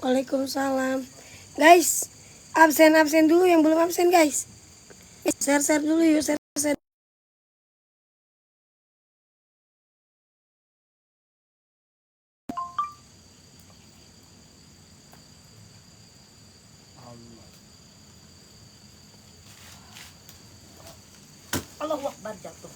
Waalaikumsalam. Guys, absen dulu yang belum absen guys. Share dulu yuk, share. Allahu Akbar jatuh.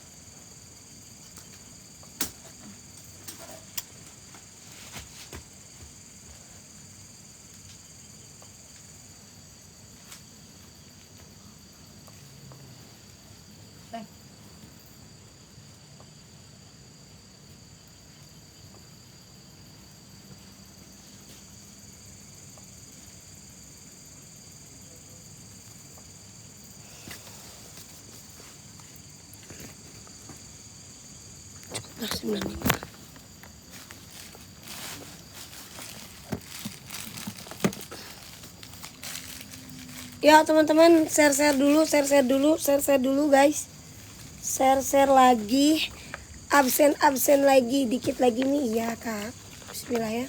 Nah, 95. Ya teman-teman, share dulu guys. Share lagi. Absen lagi, dikit lagi nih. Iya kak. Bismillah ya.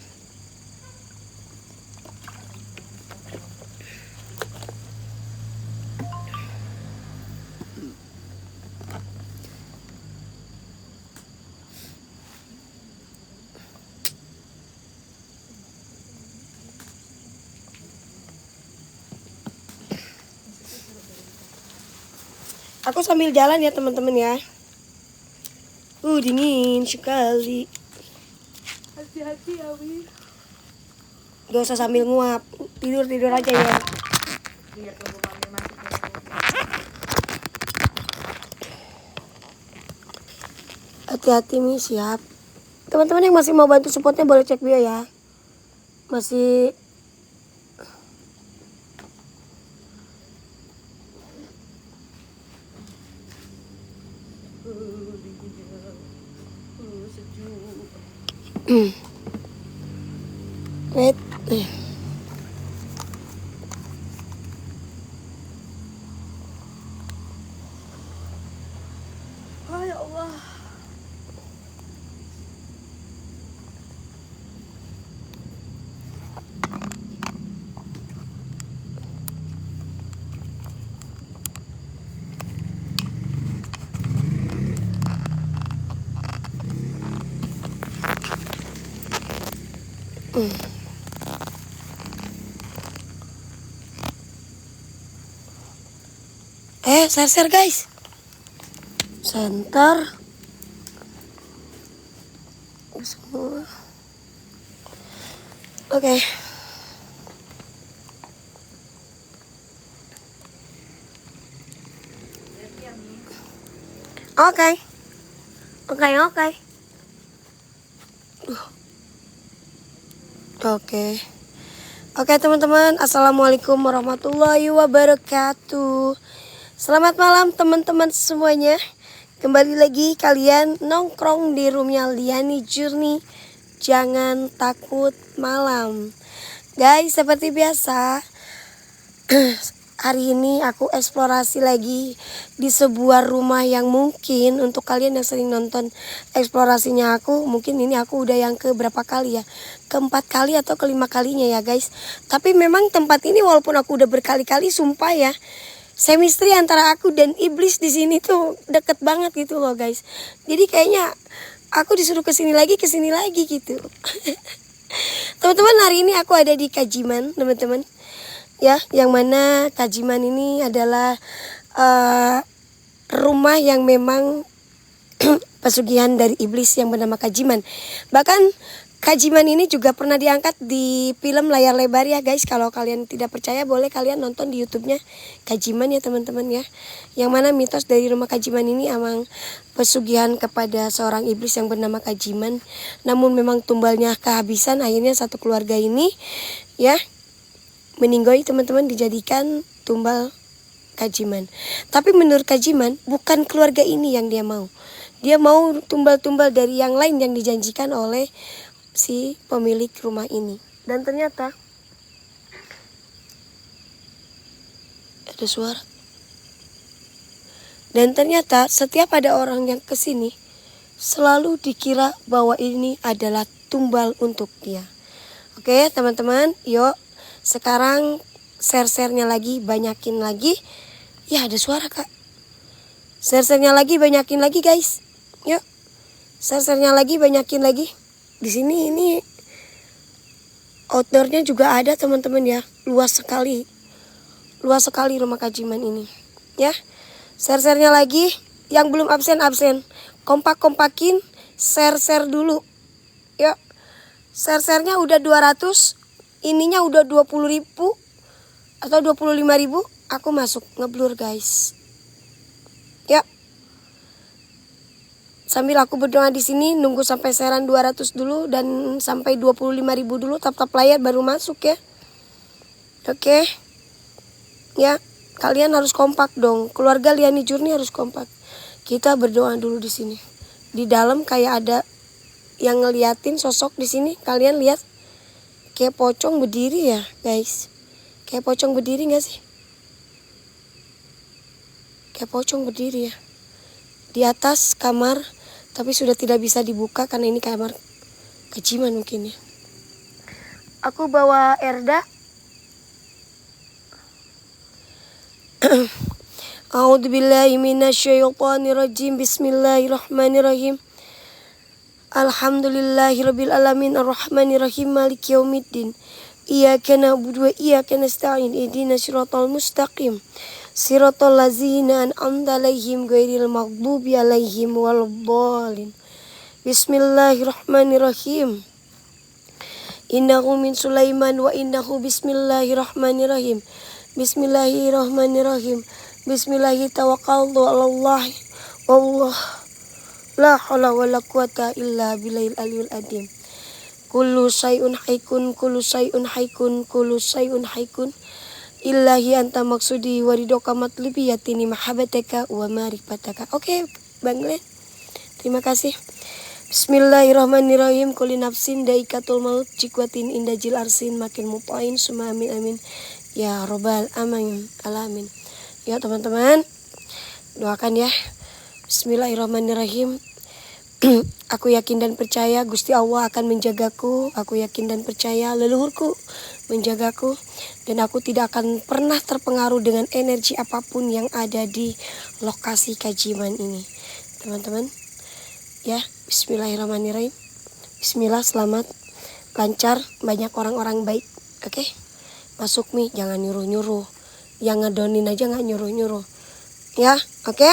Aku sambil jalan ya teman-teman ya. Dingin sekali. Hati-hati Awi. Gak usah sambil nguap. Tidur aja ya. Lihat tunggu mami masuk. Hati-hati nih, siap. Teman-teman yang masih mau bantu supportnya boleh cek bio ya. Masih wait. Oh ya Allah. Share guys. Center. Semua. Oke. Oke teman-teman, assalamualaikum warahmatullahi wabarakatuh. Selamat malam teman-teman semuanya. Kembali lagi kalian nongkrong di roomnya Liani Journey. Jangan takut malam. Guys, seperti biasa hari ini aku eksplorasi lagi di sebuah rumah yang mungkin untuk kalian yang sering nonton eksplorasinya aku, mungkin ini aku udah yang ke berapa kali ya, keempat kali atau kelima kalinya ya guys. Tapi memang tempat ini walaupun aku udah berkali-kali, sumpah ya, chemistry antara aku dan iblis di sini tuh deket banget gitu loh guys. Jadi kayaknya aku disuruh kesini lagi gitu. Teman-teman, hari ini aku ada di Kajiman teman-teman. Ya, yang mana Kajiman ini adalah rumah yang memang pesugihan dari iblis yang bernama Kajiman. Bahkan Kajiman ini juga pernah diangkat di film layar lebar ya guys. Kalau kalian tidak percaya boleh kalian nonton di YouTube-nya Kajiman ya teman-teman ya. Yang mana mitos dari rumah Kajiman ini emang pesugihan kepada seorang iblis yang bernama Kajiman. Namun memang tumbalnya kehabisan, akhirnya satu keluarga ini ya meninggoy teman-teman, dijadikan tumbal Kajiman. Tapi menurut Kajiman bukan keluarga ini yang dia mau. Dia mau tumbal-tumbal dari yang lain yang dijanjikan oleh si pemilik rumah ini. Dan ternyata ada suara. Dan ternyata setiap ada orang yang kesini selalu dikira bahwa ini adalah tumbal untuk dia. Oke teman-teman, yuk sekarang share-share-nya lagi, banyakin lagi. Ya ada suara kak. Share-share-nya lagi, banyakin lagi guys. Yuk, share-share-nya lagi, banyakin lagi. Di sini ini outdoornya juga ada teman-teman ya, luas sekali rumah Kajiman ini. Ya, share-share-nya lagi. Yang belum absen, kompak-kompakin, share-share dulu. Yuk, share-share-nya udah 200, ininya udah 20.000 atau 25.000, aku masuk ngeblur guys. Yuk, sambil aku berdoa di sini, nunggu sampai sharean 200 dulu dan sampai 25.000 dulu, tap-tap layar baru masuk ya. Oke, ya kalian harus kompak dong, keluarga Liani Jurni harus kompak. Kita berdoa dulu di sini. Di dalam kayak ada yang ngeliatin sosok di sini. Kalian lihat kayak pocong berdiri ya, guys. Kayak pocong berdiri nggak sih? Kayak pocong berdiri ya. Di atas kamar, tapi sudah tidak bisa dibuka karena ini kamar Kajiman mungkin ya. Aku bawa Erda. A'udzubillahi minasyaitonirrajim. Bismillahirrahmanirrahim. Alhamdulillahirabbil alamin arrahmanirrahim maliki yaumiddin. Iyyaka na'budu wa iyyaka nasta'in. Ihdinas siratal mustaqim. Siratal ladzina an'amta 'alaihim ghairil maghdubi 'alaihim waladdallin. Bismillahirrahmanirrahim. Innahu min Sulaiman wa innahu bismillahirrahmanirrahim. Bismillahirrahmanirrahim. Bismillahi tawakkaltu 'alallah. Wallah la haula wala quwata illa billahil aliyil azim. Kullu syai'un haikun, kullu syai'un haikun, kullu syai'un haikun. Illahi anta maksudi waridoka matlubi yatini mahabbataka wa marifataka. Oke, Bang Glenn. Terima kasih. Bismillahirrahmanirrahim. Kulli nafsin daikatul maut jikwatin indajil arsin makin mutain summa amin amin. Ya robbal alamin. Ya teman-teman, doakan ya. Bismillahirrahmanirrahim. Aku yakin dan percaya Gusti Allah akan menjagaku. Aku yakin dan percaya leluhurku menjagaku. Dan aku tidak akan pernah terpengaruh dengan energi apapun yang ada di lokasi Kajiman ini. Teman-teman, ya, bismillahirrahmanirrahim. Bismillah, selamat, lancar, banyak orang-orang baik. Oke? Masuk nih, jangan nyuruh-nyuruh. Yang ngedonin aja gak nyuruh-nyuruh. Ya, oke?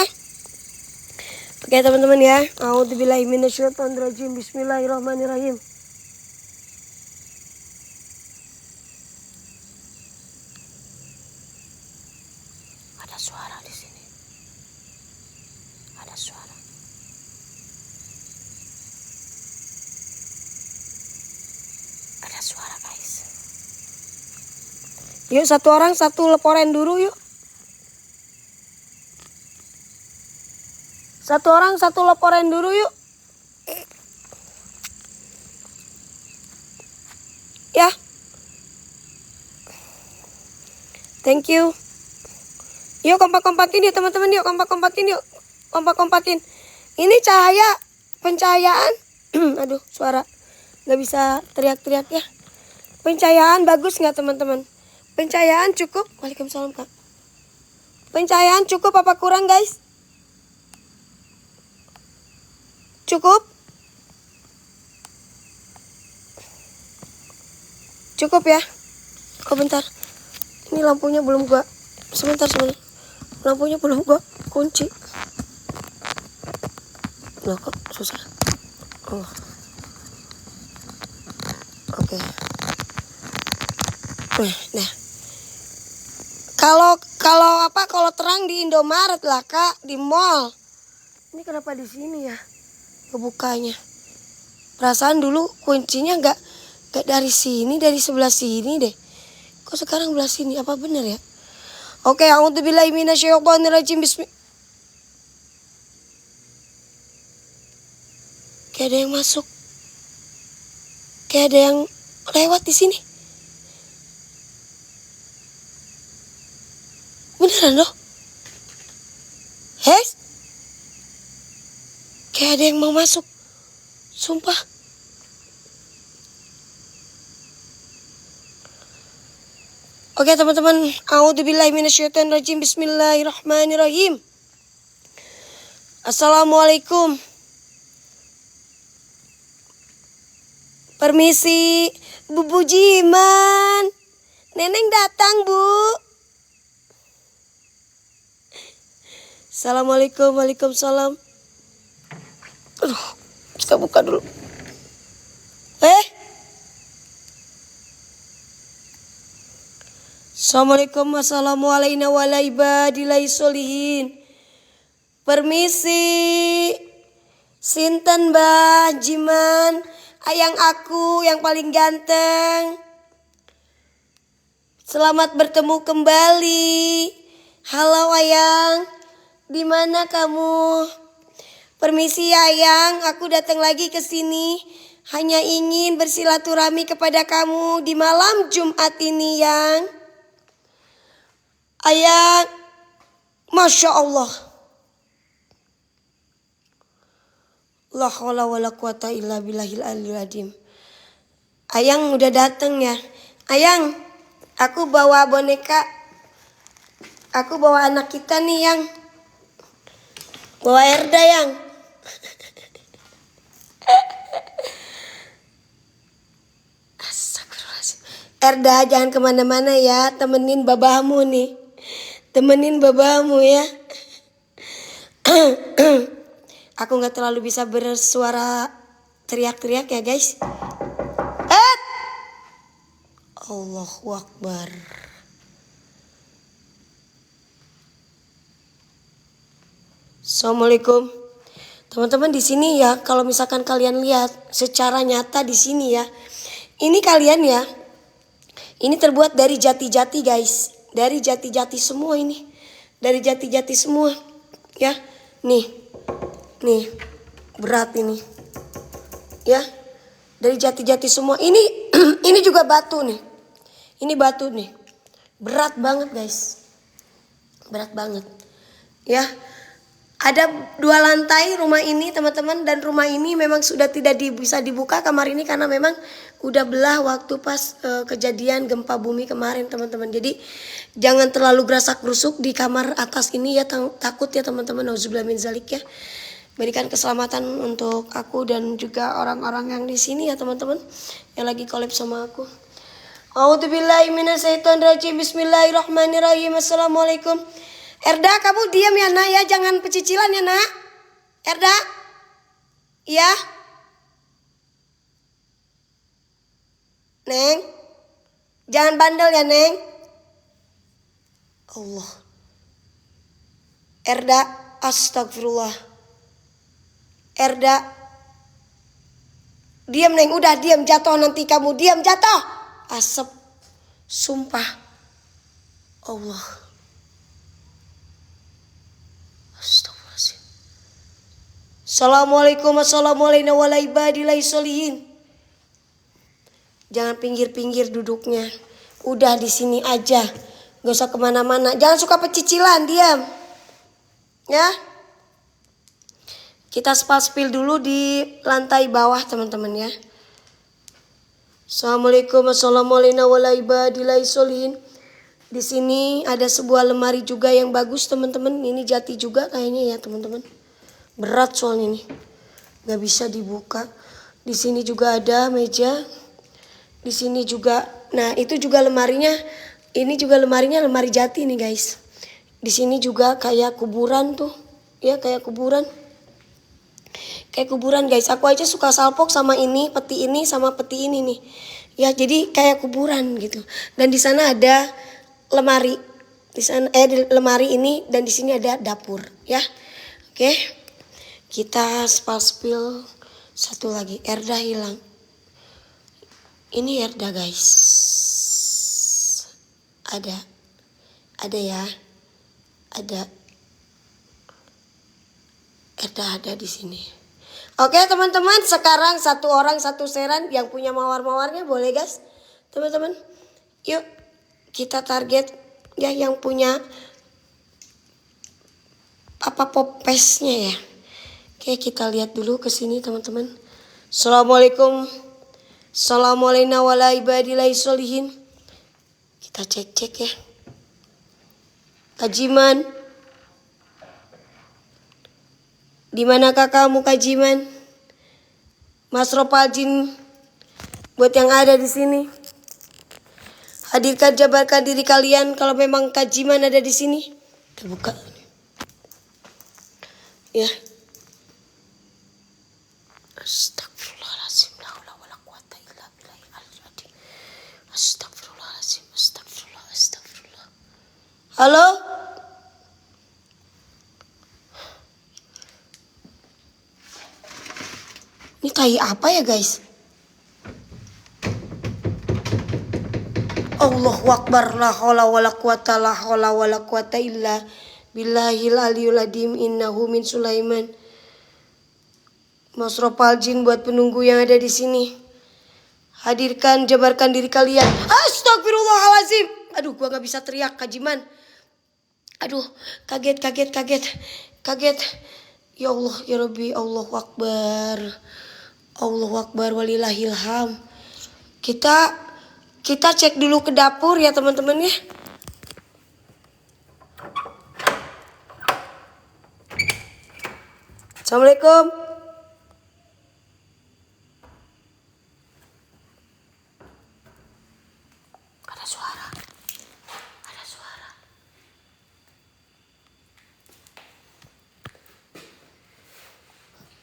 Oke teman-teman ya. A'udzubillahi minasyaitonirrajim. Bismillahirrahmanirrahim. Ada suara di sini. Ada suara. Ada suara guys. Yuk satu orang satu leporan dulu yuk. Satu orang satu laporan dulu yuk. Ya. Thank you. Yuk kompak-kompakin yuk teman-teman yuk. Kompak-kompakin yuk. Kompak-kompakin. Ini cahaya. Pencahayaan. Aduh suara. Gak bisa teriak-teriak ya. Pencahayaan bagus gak teman-teman? Pencahayaan cukup. Waalaikumsalam kak. Pencahayaan cukup apa kurang guys? Cukup? Cukup ya? Oh bentar. Ini lampunya belum gua. Sebentar. Lampunya belum gua kunci. Loh kok susah. Oh. Oke. Nah. Kalau terang di Indomaret lah kak, di mall. Ini kenapa di sini ya? Kebukanya. Perasaan dulu kuncinya nggak dari sini, dari sebelah sini deh. Kok sekarang belah sini? Apa benar ya? Oke, a'udzubillahi minasyaitonirrajim. Kayak ada yang masuk. Kayak ada yang lewat di sini. Beneran loh. Hes? Kayak ada yang mau masuk. Sumpah. Oke teman-teman, a'udzubillahi minasyaitonirrajim. Bismillahirrahmanirrahim. Assalamualaikum. Permisi, Bu Bujiman. Neneng datang, Bu. Assalamualaikum, waalaikumsalam. Aduh, kita buka dulu. Assalamualaikum, wassalamualaikum warahmatullahi wabarakatuh. Permisi, sinten Mbah Jiman, ayang aku yang paling ganteng. Selamat bertemu kembali. Halo ayang, di mana kamu? Permisi ayang, aku datang lagi ke sini hanya ingin bersilaturahmi kepada kamu di malam Jumat ini yang. Ayang, Masya Allah. La haula wala quwata illa billahil aliyil azim. Ayang udah dateng ya. Ayang, aku bawa boneka. Aku bawa anak kita nih yang. Bawa Erda yang. Astagfirullahaladzim. Erda jangan kemana-mana ya. Temenin babahmu nih. Temenin babahmu ya. Aku gak terlalu bisa bersuara teriak-teriak ya guys. Allahu Akbar. Assalamualaikum. Teman-teman di sini ya, kalau misalkan kalian lihat secara nyata di sini ya. Ini kalian ya. Ini terbuat dari jati-jati guys. Dari jati-jati semua ini. Dari jati-jati semua. Ya. Nih. Nih. Berat ini. Ya. Dari jati-jati semua. Ini ini juga batu nih. Ini batu nih. Berat banget guys. Berat banget. Ya. Ada 2 lantai rumah ini teman-teman. Dan rumah ini memang sudah tidak bisa dibuka kamar ini. Karena memang udah belah waktu pas kejadian gempa bumi kemarin teman-teman. Jadi jangan terlalu gerasak gerusuk di kamar atas ini ya. Takut ya teman-teman. Nauzubillah min zalik ya. Berikan keselamatan untuk aku dan juga orang-orang yang di sini ya teman-teman. Yang lagi collab sama aku. A'udzubillahi minasyaitonirrajim. Bismillahirrahmanirrahim. Assalamualaikum. Erda, kamu diam ya nak ya, jangan pecicilan ya nak. Erda, iya. Neng, jangan bandel ya Neng. Allah. Erda, astagfirullah. Erda, diam Neng, udah diam, jatuh nanti kamu, diam jatuh. Asap, sumpah. Allah. Assalamualaikum warahmatullahi wabarakatuh. Jangan pinggir-pinggir duduknya. Udah di sini aja. Gak usah kemana-mana. Jangan suka pecicilan, diam. Ya. Kita spill dulu di lantai bawah teman-teman ya. Assalamualaikum warahmatullahi wabarakatuh. Di sini ada sebuah lemari juga yang bagus teman-teman. Ini jati juga kayaknya ya teman-teman. Berat soalnya nih. Gak bisa dibuka. Di sini juga ada meja. Di sini juga. Nah itu juga lemarinya. Ini juga lemarinya lemari jati nih guys. Di sini juga kayak kuburan tuh. Ya kayak kuburan. Kayak kuburan guys. Aku aja suka salpok sama ini. Peti ini sama peti ini nih. Ya jadi kayak kuburan gitu. Dan di sana ada lemari. Di sana di lemari ini. Dan di sini ada dapur. Ya. Oke. Kita spill satu lagi. Erda hilang. Ini Erda guys. Ada ya. Ada. Erda ada di sini. Oke teman-teman, sekarang satu orang satu seran yang punya mawar-mawarnya boleh guys. Teman-teman. Yuk kita target ya yang punya apa popesnya ya. Oke, kita lihat dulu ke sini teman-teman. Assalamualaikum. Assalamualaikum warahmatullahi wabarakatuh. Kita cek-cek ya. Kajiman. Di manakah kamu Kajiman? Mas Ropalgin buat yang ada di sini. Hadirkan jabarkan diri kalian kalau memang Kajiman ada di sini. Kita buka. Ya. Astagfirullahaladzim. La haula wala quwata illa billahil aliyyil azim. Astagfirullahaladzim. Astagfirullah. Halo? Ini tai apa ya guys? Allahu Akbar. La haula wala quwata illa billahil aliyul adim. Innahu min Sulaiman. Mas Ropalgin buat penunggu yang ada di sini. Hadirkan, jabarkan diri kalian. Astagfirullahaladzim. Aduh, gua gak bisa teriak Kajiman. Aduh, kaget. Ya Allah, ya Rabbi, Allahu Akbar. Allahu Akbar walillahilham. Kita cek dulu ke dapur ya teman-teman ya. Assalamualaikum. Ada suara.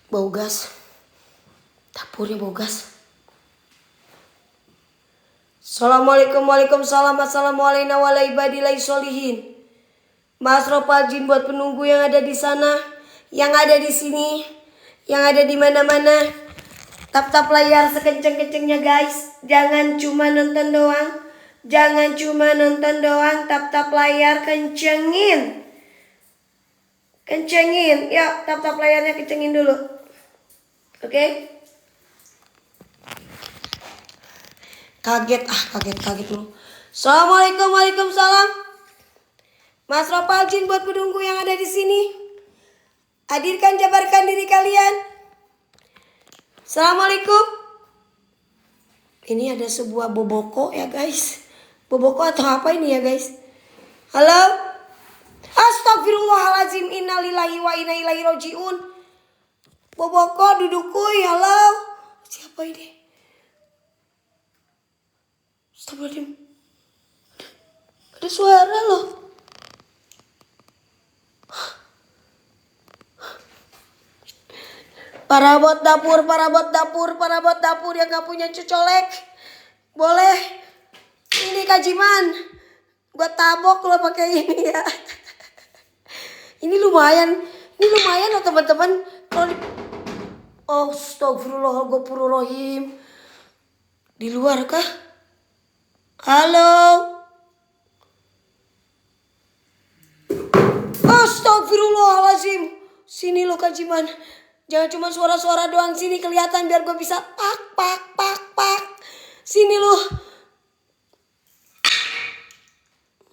Bau gas. Dapurnya bau gas. Assalamualaikum, waalaikumsalam, assalamualaikum warahmatullahi wabarakatuh. Mas Ropalgin buat penunggu yang ada di sana, yang ada di sini, yang ada di mana-mana. Tap-tap layar sekenceng-kencengnya guys. Jangan cuma nonton doang. Tap-tap layar kencengin. Ya, tap-tap layarnya kencengin dulu. Oke? Kaget dulu. Assalamualaikum, waalaikumsalam. Mas Ropalgin buat penunggu yang ada di sini. Hadirkan, jabarkan diri kalian. Assalamualaikum. Ini ada sebuah boboko ya guys. Boboko atau apa ini ya guys? Halo? Astagfirullahaladzim. Innalillahi wa inna ilaihi rojiun. Boboko duduk kuy. Halo? Siapa ini? Astagfirullahaladzim. Ada suara loh. Para bot dapur yang gak punya cucolek. Boleh. Ini Kajiman. Gua tabok lo pakai ini ya. Ini lumayan loh teman-teman. Astagfirullahaladzim. Di luar kah? Halo. Astagfirullahaladzim. Sini lo Kajiman. Jangan cuma suara-suara doang, sini kelihatan biar gue bisa pak. Sini lo.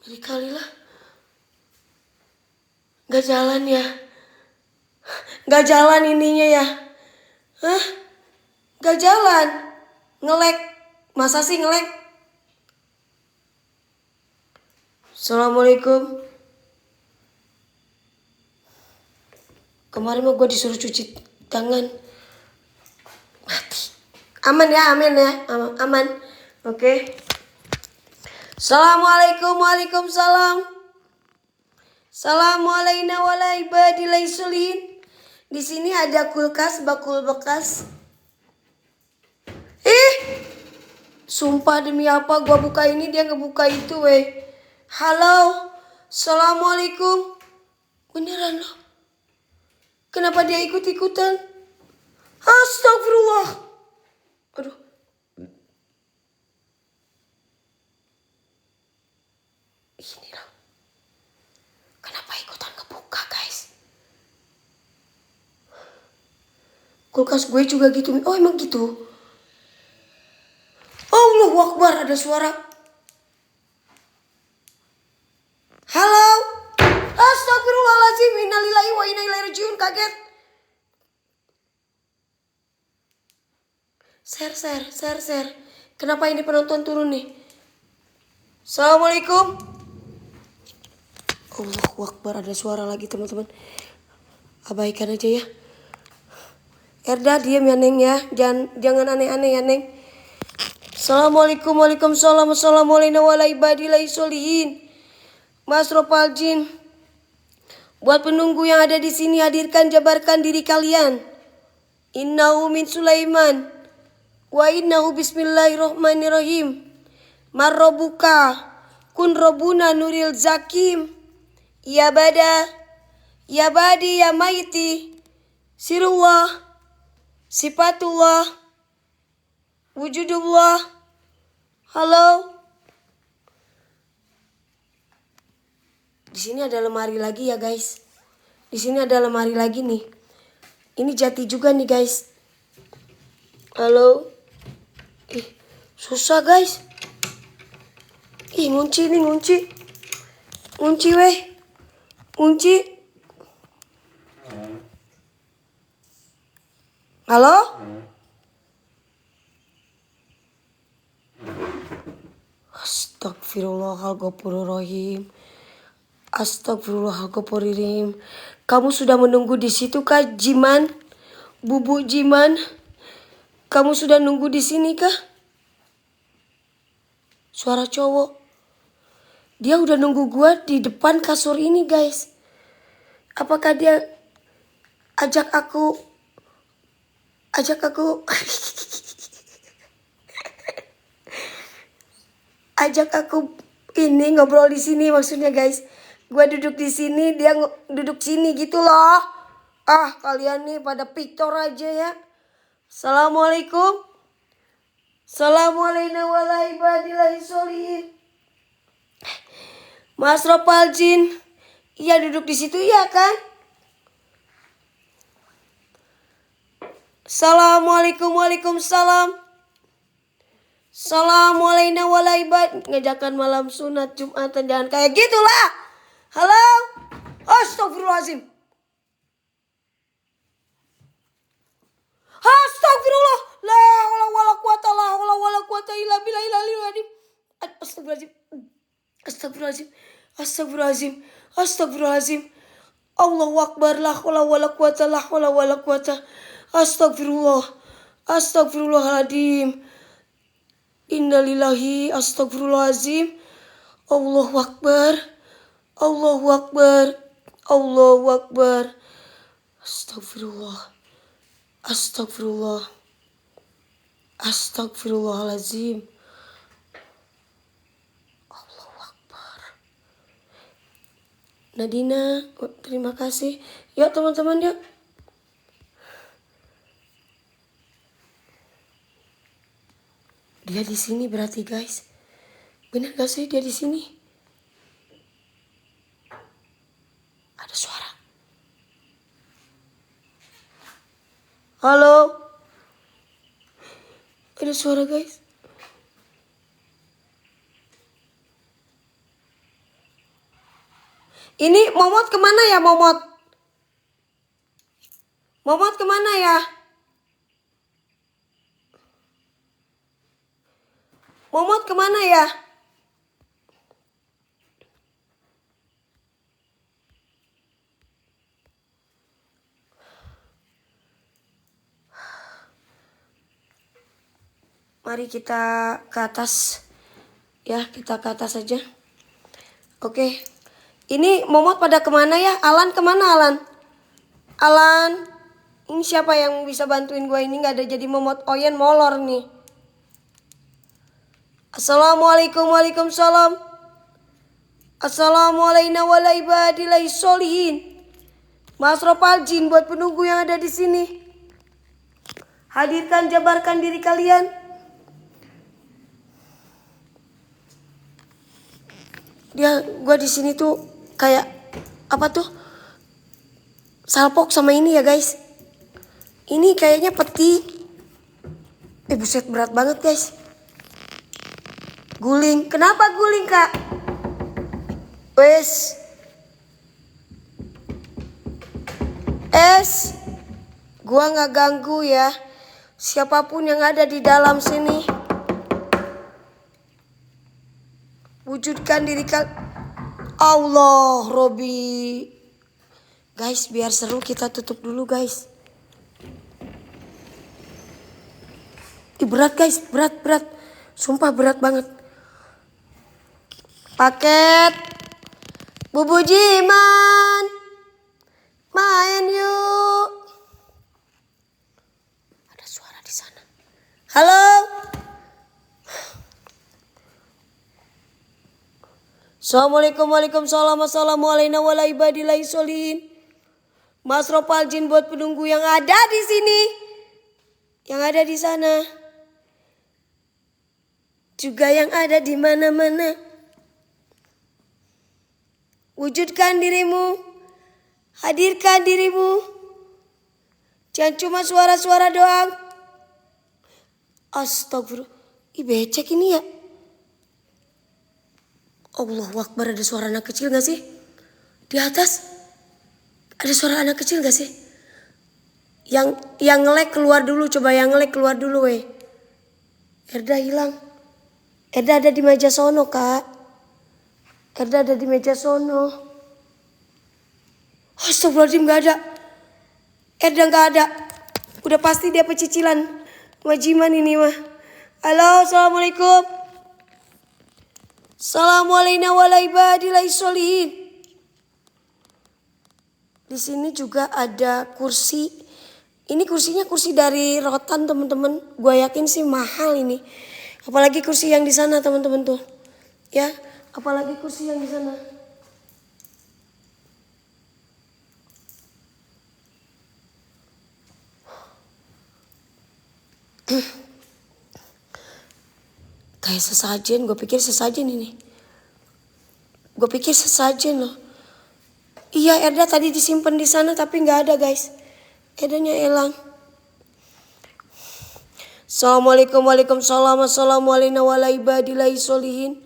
Ngeri kali lah. Gak jalan ya. Gak jalan ininya ya. Hah? Gak jalan. Nge-lag. Masa sih nge-lag? Assalamualaikum. Kemarin mah gue disuruh cuci tangan. Mati. Aman ya. Aman. Oke. Assalamualaikum, waalaikumsalam. Assalamualaikum warahmatullahi wabarakatuh. Di sini ada kulkas, bakul bekas. Sumpah demi apa gua buka ini dia ngebuka itu weh. Halo. Assalamualaikum. Beneran loh. Kenapa dia ikut-ikutan? Astagfirullah. Aduh. Ini loh. Kenapa ikutan kebuka guys? Kulkas gue juga gitu. Oh emang gitu? Allahu Akbar, ada suara. Halo. Astagfirullahaladzim. Innalillahi wa inna ilaihi rajiun. Kaget. Share. Kenapa ini penonton turun nih? Assalamualaikum. Allahu Akbar, ada suara lagi teman-teman. Abaikan aja ya. Erda diam ya Neng ya. Jangan aneh-aneh ya Neng. Assalamualaikum, waalaikumsalam, assalamualaikum warahmatullahi wabarakatuh. Mas Ropal Jin. Buat penunggu yang ada di sini, hadirkan jabarkan diri kalian. Innahu min Sulaiman wa innahu bismillahirrahmanirrahim. Marrobuka kun robuna nuril zakim. Ya bada, ya badi, ya maiti. Sirullah, sifatullah, wujudullah. Halo. Di sini ada lemari lagi ya guys. Di sini ada lemari lagi nih. Ini jati juga nih guys. Halo. Susah guys. Ngunci nih, ngunci. Ngunci weh. Ngunci. Halo? Astagfirullahaladzim. Astagfirullahaladzim. Kamu sudah menunggu di situ kah, Jiman? Bubu Jiman? Kamu sudah nunggu di sini kah? Suara cowok. Dia udah nunggu gua di depan kasur ini, guys. Apakah dia ajak aku ajak aku ini ngobrol di sini maksudnya, guys. Gua duduk di sini, dia duduk sini gitu loh. Ah, kalian nih pada piktor aja ya. Assalamualaikum. Assalamualaikum warahmatullahi wabarakatuh. Mas Ropal Jin. Iya, duduk di situ ya kan? Assalamualaikum, waalaikumsalam. Assalamualaikum warahmatullahi wabarakatuh. Ngajakan malam sunat Jumatan, jangan kayak gitulah. Halo. Astagfirullahaladzim. Astagfirullah. La haula wala quwata illa billahil. Astagfirullahaladzim. Astagfirullahaladzim. Astagfirullahaladzim. Astagfirullahaladzim. Allahu akbar. La haula wala quwata. Astagfirullah. Astagfirullahaladzim. Innalillahi. Astagfirullahaladzim. Allahu akbar. Allahu akbar. Allahu akbar. Astagfirullah. Astagfirullah. Astagfirullahaladzim. Allahu akbar. Nadina, terima kasih. Yuk teman-teman, yuk. Dia di sini berarti, guys. Benar gak sih dia di sini? Ada suara. Halo. Ada suara, guys. Ini Momot kemana ya, Momot? Momot kemana ya? Momot kemana ya? Mari kita ke atas. Ya, kita ke atas saja. Oke. Ini Momot pada kemana ya? Alan kemana, Alan? Alan. Ini siapa yang bisa bantuin gue? Ini gak ada jadi Momot Oyen molor nih. Assalamualaikum, waalaikumsalam. Assalamualaikum warahmatullahi wabarakatuh. Mas Ropal Jin buat penunggu yang ada di sini. Hadirkan, jabarkan diri kalian. Gua di sini tuh kayak apa tuh? Salpok sama ini ya guys. Ini kayaknya peti. Buset, berat banget guys. Guling. Kenapa guling, Kak? Gua nggak ganggu ya. Siapapun yang ada di dalam sini. Wujudkan diri Allah, Robi. Guys, biar seru kita tutup dulu guys. Berat guys, berat. Sumpah berat banget. Paket Bubu Jiman, main yuk. Ada suara di sana. Halo. Assalamualaikum, waalaikumsalam, assalamualaikum warahmatullahi wabarakatuh. Mas Ropal Jin buat penunggu yang ada di sini, yang ada di sana, juga yang ada di mana-mana. Wujudkan dirimu, hadirkan dirimu. Jangan cuma suara-suara doang. Astagfirullah, becek ini ya. Allahu Akbar, ada suara anak kecil gak sih? Di atas ada suara anak kecil gak sih? Yang nge-lag keluar dulu, coba yang nge-lag keluar dulu weh. Erda hilang. Erda ada di meja sono kak. Erda ada di meja sono. Astagfirullahaladzim, gak ada. Erda gak ada. Udah pasti dia pecicilan wajiman ini mah. Halo, assalamualaikum. Assalamualaikum warahmatullahi wabarakatuh. Di sini juga ada kursi. Ini kursinya kursi dari rotan teman-teman. Gue yakin sih mahal ini. Apalagi kursi yang di sana teman-teman tuh. Ya, apalagi kursi yang di sana. Kayak sesajen, gue pikir sesajen ini. Gue pikir sesajen loh. Iya, Erda tadi disimpan di sana tapi nggak ada guys. Erdanya hilang. Assalamualaikum, waalaikumsalam, assalamualaikum warahmatullahi wabarakatuh.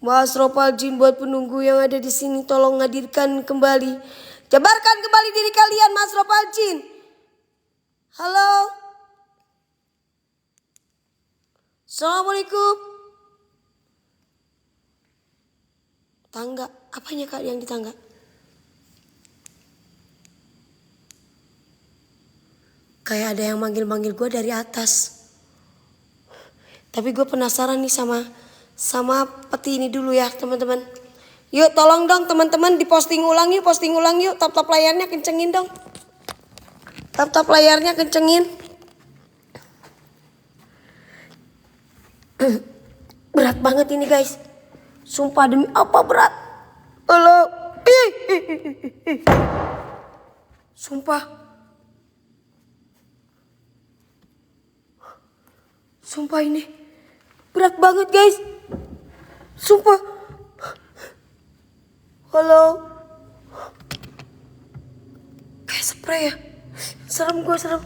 Mas Ropal Jin buat penunggu yang ada di sini, tolong hadirkan kembali. Jabarkan kembali diri kalian, Mas Ropal Jin. Halo. Assalamualaikum. Tangga, apanya kak yang di tangga? Kayak ada yang manggil-manggil gue dari atas. Tapi gue penasaran nih sama peti ini dulu ya teman-teman. Yuk tolong dong teman-teman posting ulang yuk. Tap layarnya kencengin dong. Tap layarnya kencengin. Berat banget ini guys. Sumpah demi apa berat. Halo. Sumpah ini berat banget guys. Sumpah. Halo. Kayak spray ya. Serem gue, serem.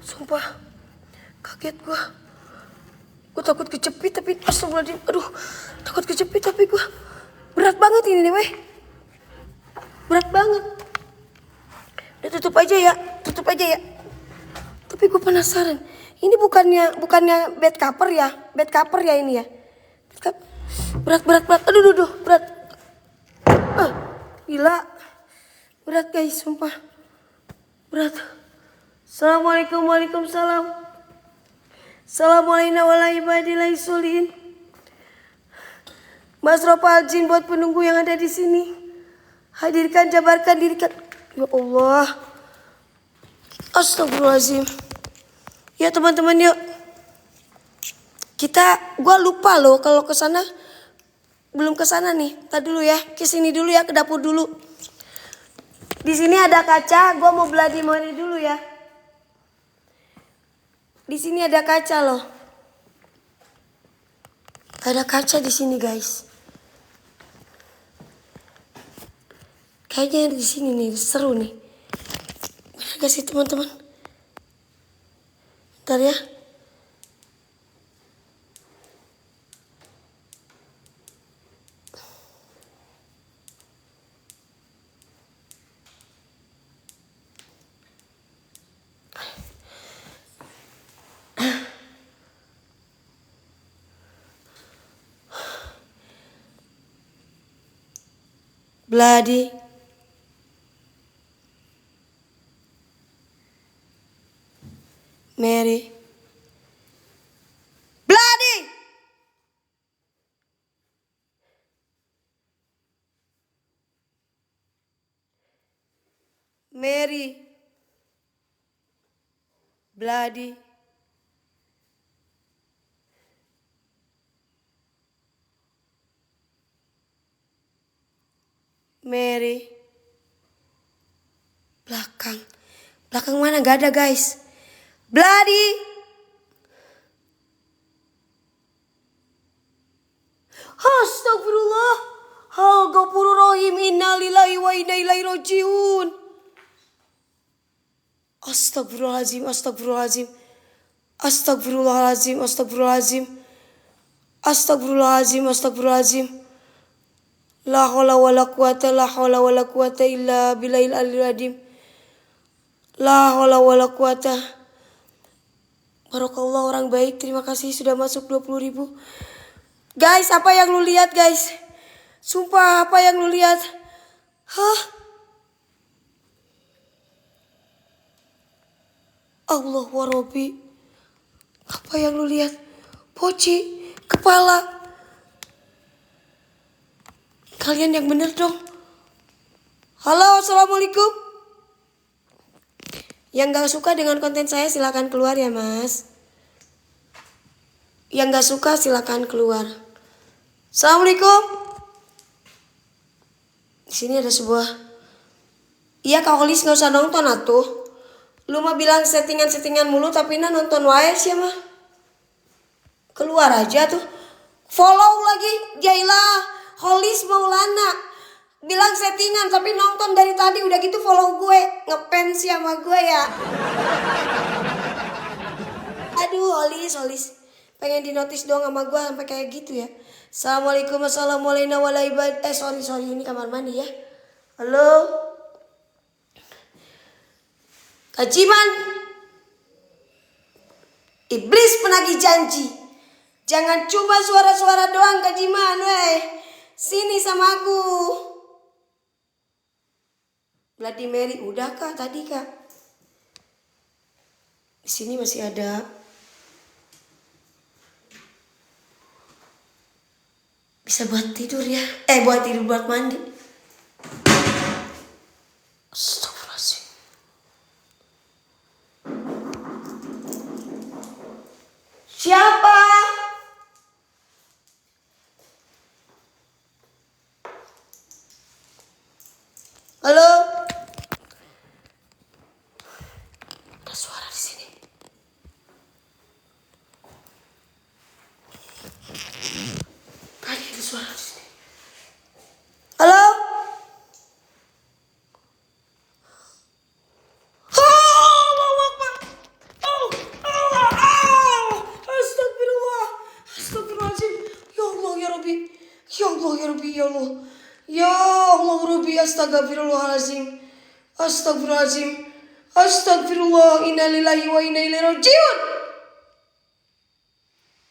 Sumpah. Kaget gue. Gue takut kecepit tapi astagfirullahaladzim. Aduh, takut kecepit tapi gue. Berat banget ini nih weh. Berat banget. Udah tutup aja ya. Tapi gue penasaran. Ini bukannya bed cover ya? Bed cover ya ini ya? Berat. Aduh, berat. Gila. Berat guys, sumpah. Berat. Assalamualaikum, waalaikumsalam. Assalamualaikum warahmatullahi wabarakatuh. Mas Ropal Jin buat penunggu yang ada di sini. Hadirkan, jabarkan diri kan. Ya Allah. Astagfirullahaladzim. Ya teman-teman yuk. Gua lupa loh kalau ke sana. Belum ke sana nih. Tadi dulu ya. Ke sini dulu ya, ke dapur dulu. Di sini ada kaca. Gua mau Bloody Mary dulu ya. Di sini ada kaca loh. Ada kaca di sini guys. Kayaknya di sini nih seru nih. Benar gak sih teman-teman? Bentar ya. Bloody Mary. Bloody Mary. Bloody Mary. Belakang. Belakang mana? Gak ada guys. Bloody. Astagfirullah. Al-Ghafurur-Rahim. Innalillahi wa inna ilaihi rajiun. Astagfirullahaladzim. Astagfirullahaladzim. Astagfirullahaladzim. Astagfirullahaladzim. Astagfirullahaladzim. Astagfirullahaladzim. La haula wala quwata illa billahil aliyil azim. La haula wala quwata. Barakallah, orang baik. Terima kasih sudah masuk 20.000. Guys, apa yang lu lihat guys? Sumpah, apa yang lu lihat? Hah? Allah wa Rabbi. Apa yang lu lihat? Poci, kepala. Kalian yang bener dong. Halo, assalamualaikum. Yang gak suka dengan konten saya silakan keluar ya mas. Yang gak suka silakan keluar. Assalamualaikum. Di sini ada sebuah. Iya Kak Holis, gak usah nonton atuh. Lu mah bilang settingan mulu tapi nonton wae sih mah. Keluar aja tuh. Follow lagi Jaila Holis Maulana. Bilang settingan tapi nonton dari tadi udah gitu follow gue. Ngefans sama gue ya. Aduh Holis. Pengen dinotis dong sama gue sampai kayak gitu ya. Assalamualaikum warahmatullahi wabarakatuh. Sorry ini kamar mandi ya. Halo. Kajiman. Iblis penagih janji. Jangan cuma suara-suara doang Kajiman, weh. Sini sama aku. Bloody Mary udah kak tadi kak. Di sini masih ada. Bisa buat tidur ya. Buat tidur buat mandi. Astagfirullahaladzim. Siapa? Halo? Ada suara di sini. Tadi ada suara di sini. Halo? Astagfirullahaladzim. Ya Allah ya Rabbi. Ya Allah ya Rabbi ya Allah. Ya Allah Rabbi, astagfirullahaladzim. Astagfirullahaladzim. Astagfirullah. Innalillahi wa inna ilaihi rajiun.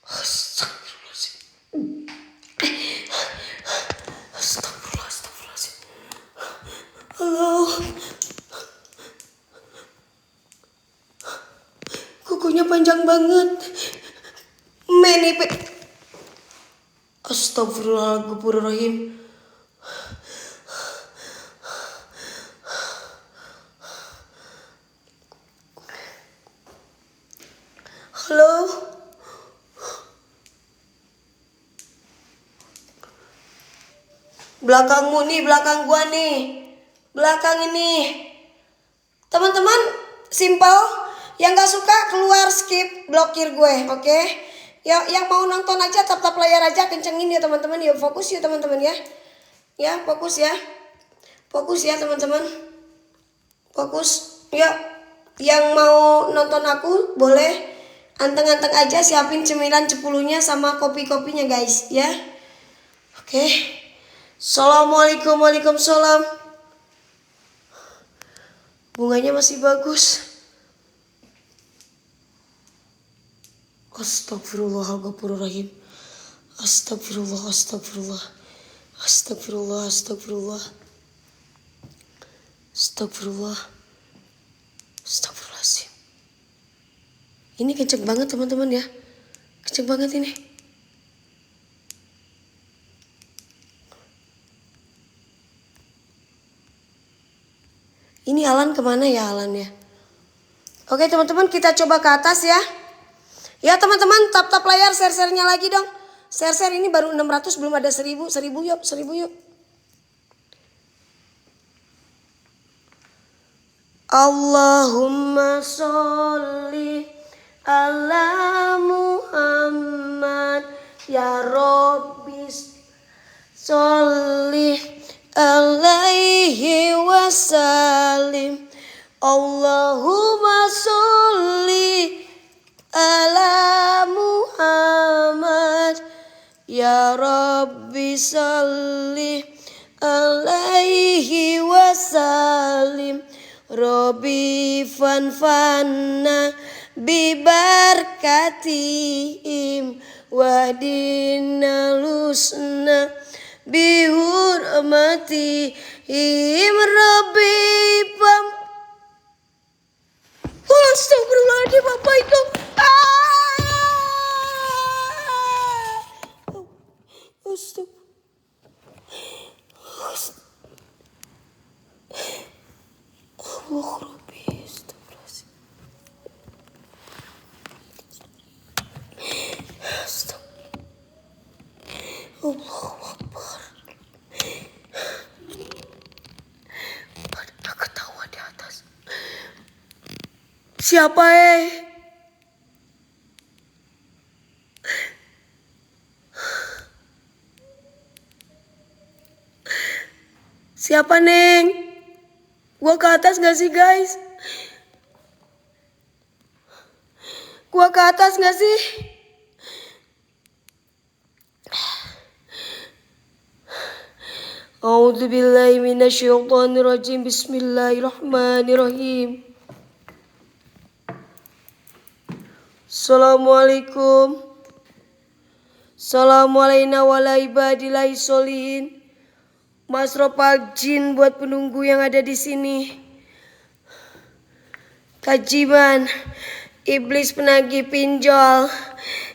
Astagfirullahaladzim. Astagfirullahaladzim. Allah. Kukunya panjang banget. Menipet. Astagfirullahaladzim. Halo. Belakangmu nih, belakang gua nih. Belakang ini. Teman-teman, simpel. Yang gak suka keluar, skip, blokir gue, oke? Ya, yang mau nonton aja, tap layar aja, kencengin ya teman-teman. Ya fokus ya teman-teman ya. Ya, fokus ya. Fokus ya teman-teman. Fokus. Ya, yang mau nonton aku boleh anteng-anteng aja, siapin cemilan 10-nya sama kopi-kopinya guys ya. Oke. Assalamualaikum, waalaikumsalam. Bunganya masih bagus. Astagfirullahaladzim. Astagfirullah. Astagfirullah. Astagfirullahaladzim. Ini kenceng banget teman-teman ya. Kenceng banget ini. Ini Alan kemana ya Alannya? Oke teman-teman, kita coba ke atas ya. Ya teman-teman, tap-tap layar, share-share-nya lagi dong. Share-share, ini baru 600, belum ada 1000. 1000 yuk, 1000 yuk. Allahumma sholli ala Muhammad ya Rabbi sholli alaihi wasallim. Allahumma sholli ala Muhammad ya Rabbi sholli alaihi wasallim. Rabbi fanfanna bibarkatihim wadina lusna bihurmatihim. Rabbi pam. Astagfirullahaladzim, apa itu? Allah Rabbi, Allahu Akbar. Ada ketawa di atas. Siapa Siapa Neng? Gua ke atas gak sih guys? Gua ke atas gak sih? A'udzubillahi minasyaitonirrajim. Bismillahirrahmanirrahim. Assalamualaikum. Assalamualaikum warahmatullahi wabarakatuh. Masropal jin buat penunggu yang ada di sini. Kajiman iblis penagih pinjol.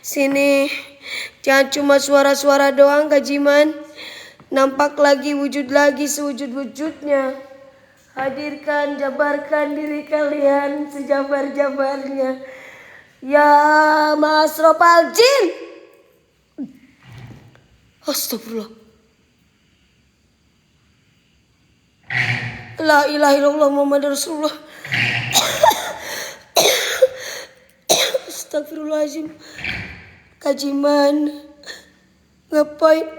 Sini. Jangan cuma suara-suara doang Kajiman. Nampak lagi, wujud lagi sewujud-wujudnya. Hadirkan, jabarkan diri kalian sejabar-jabarnya. Ya Masropal jin. Astagfirullah. La ilaha illallah Muhammad Rasulullah. Astagfirullahaladzim. Kajiman ngapain?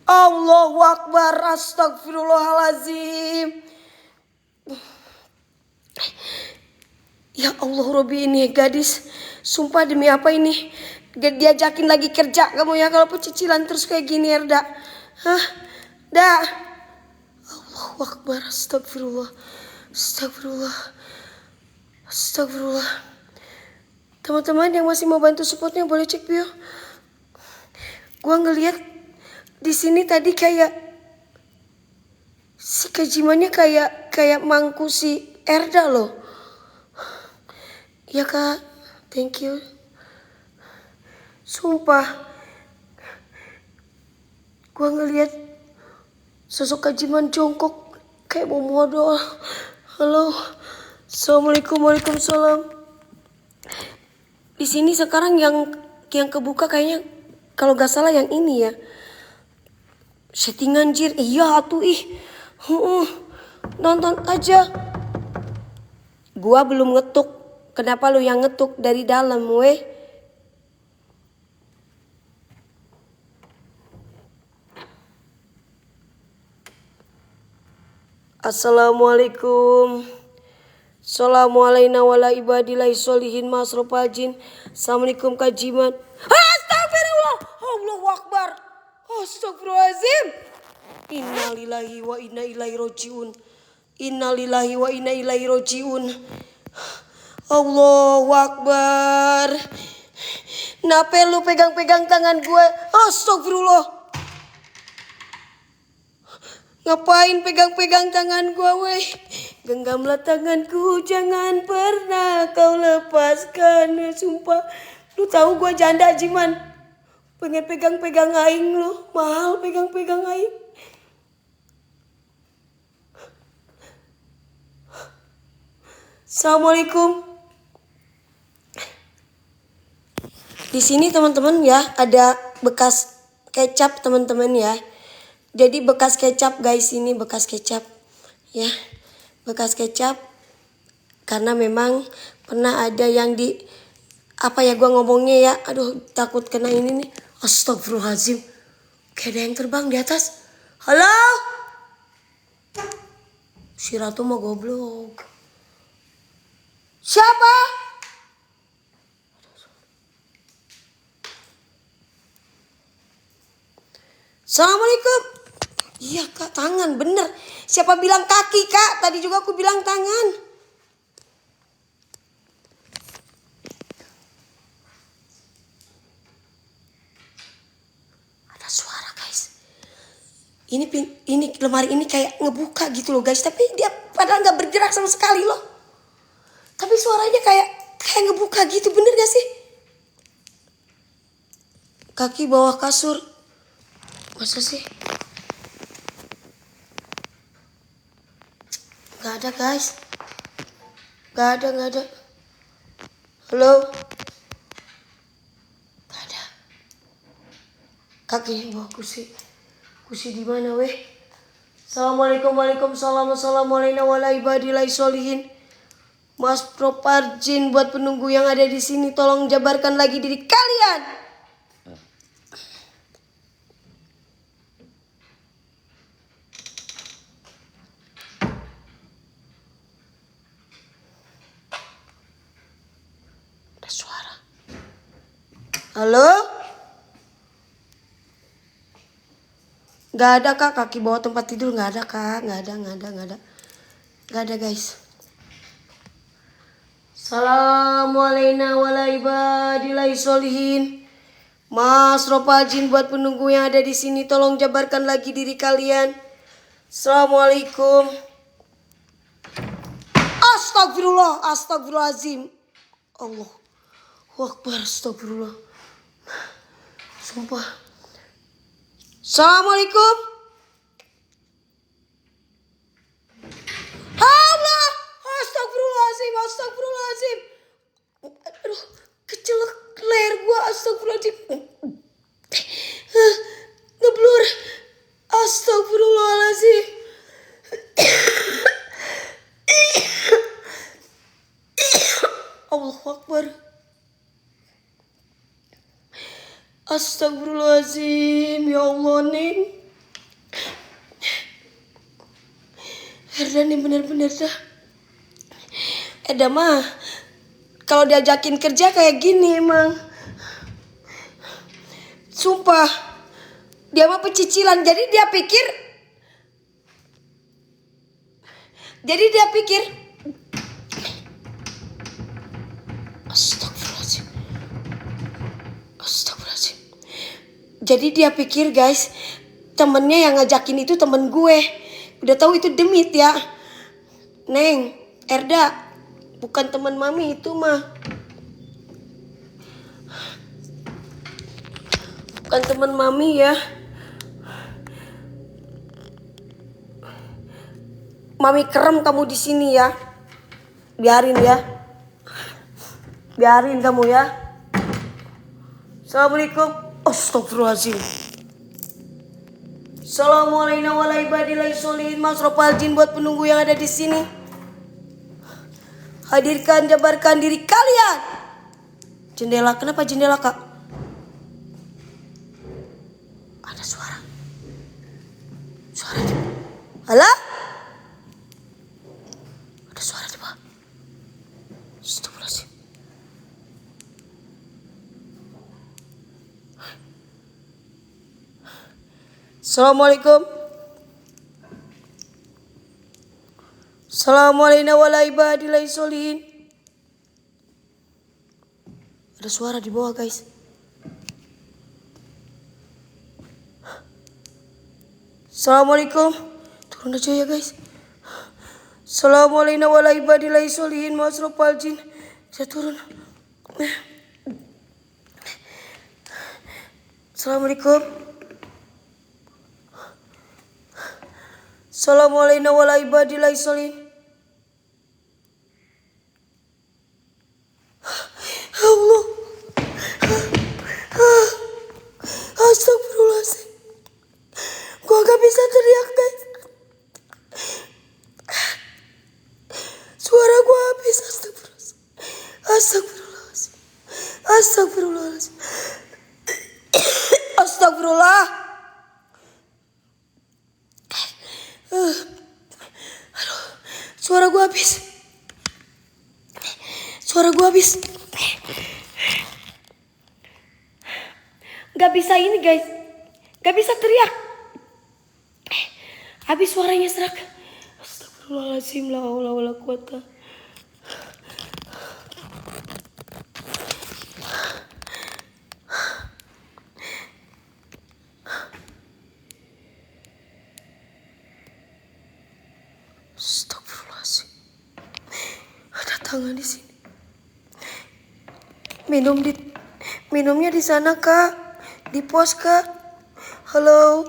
Allahu Akbar. Astagfirullahaladzim. Ya Allah Robi, ini gadis. Sumpah demi apa ini? Diajakin lagi kerja kamu ya, kalau pecicilan terus kayak gini Erda. Hah? Dah. Allahu Akbar. Astagfirullah. Astagfirullah. Astagfirullah. Teman-teman yang masih mau bantu supportnya boleh cek bio. Gua ngeliat di sini tadi kayak si Kajimannya kayak mangku si Erda loh. Ya Kak, thank you. Sumpah, gua ngeliat sosok Kajiman jongkok kayak mau modal. Halo, assalamualaikum, waalaikumsalam. Di sini sekarang yang kebuka kayaknya kalau gak salah yang ini ya. Settingan jir, iya atuh ih. Nonton aja. Gua belum ngetuk. Kenapa lu yang ngetuk dari dalam weh? Assalamualaikum. Assalamualaikum warahmatullahi wabarakatuh. Masropal jin. Assalamualaikum Kajiman. Astagfirullah. Allahu Akbar. Astagfirullahaladzim. Innalillahi wa inna ilaihi rojiun. Innalillahi wa inna ilaihi rojiun. Allahu Akbar. Kenapa lu pegang-pegang tangan gue? Astagfirullah. Ngapain pegang-pegang tangan gue weh? Genggamlah tanganku, jangan pernah kau lepaskan. Sumpah, lu tahu gua janda Jiman. Pengen pegang-pegang aing lu, mahal pegang-pegang aing. Assalamualaikum. Di sini teman-teman ya, ada bekas kecap teman-teman ya. Jadi bekas kecap guys, ini bekas kecap ya. Bekas kecap karena memang pernah ada yang di apa ya gua ngomongnya ya. Aduh, takut kena ini nih. Astagfirullahaladzim. Kayak ada yang terbang di atas. Halo? Si Ratu mau goblok. Siapa? Assalamualaikum. Iya kak, tangan bener. Siapa bilang kaki kak? Tadi juga aku bilang tangan. Ada suara guys. Ini lemari ini kayak ngebuka gitu loh guys. Tapi dia padahal nggak bergerak sama sekali loh. Tapi suaranya kayak ngebuka gitu, bener gak sih? Kaki bawah kasur. Masa sih? Gak ada guys. Gak ada. Halo? Gak ada. Kaki bawah kursi. Kursi di mana weh? Assalamualaikum, waalaikumsalam, wassalamualaikum warahmatullahi wabarakatuh. Mas Proparjin buat penunggu yang ada di sini, tolong jabarkan lagi diri kalian. Ada suara. Halo? Gak ada kak, kaki bawah tempat tidur gak ada kak, gak ada guys. Assalamualaikum warahmatullahi wabarakatuh. Mas Ropajin buat penunggu yang ada di sini, tolong jabarkan lagi diri kalian. Assalamualaikum. Astagfirullahaladzim. Allah Akbar, astagfirullah. Sumpah. Assalamualaikum. Allah, astagfirullahaladzim. Aduh, kecelak leher gua, astagfirullahaladzim. Ngeblur. Astagfirullahaladzim. Allahu Akbar. Astagfirullahaladzim. Ya Allah, Neng. Herdan nih bener-bener dah. Eda mah kalau diajakin kerja kayak gini emang. Sumpah. Dia mah pecicilan. Jadi dia pikir Astagfirullahaladzim. Jadi dia pikir guys, temennya yang ngajakin itu temen gue. Udah tahu itu demit ya. Neng, Erda, bukan teman mami itu mah. Bukan teman mami ya. Mami kerem kamu di sini ya. Biarin ya. Biarin kamu ya. Assalamualaikum. Astagfirullahaladzim. Assalamualaikum warahmatullahi wabarakatuh. Mas Ropajin buat penunggu yang ada di sini. Hadirkan, jabarkan diri kalian. Jendela, kenapa jendela kak? Ada suara. Suara di bawah. Halo? Ada suara di bawah. Astagfirullahaladzim. Assalamualaikum. Assalamualaikum warahmatullahi wabarakatuh. Ada suara di bawah guys. Assalamualaikum. Turun aja ya guys. Assalamualaikum warahmatullahi wabarakatuh. Masrofal jin. Saya turun. Assalamualaikum. Assalamualaikum warahmatullahi wabarakatuh. Allah. Astagfirullahaladzim. Gua gak bisa teriak guys. Suara gua habis. Astagfirullahaladzim. Astagfirullahaladzim. Astagfirullah. Aduh, suara gua habis. Gak bisa ini guys. Gak bisa teriak. Habis suaranya serak. Astagfirullahaladzim. La haula wala quwata. Astagfirullahaladzim. Ada tangan di sini. Minumnya di sana kak, di pos kak. Halo.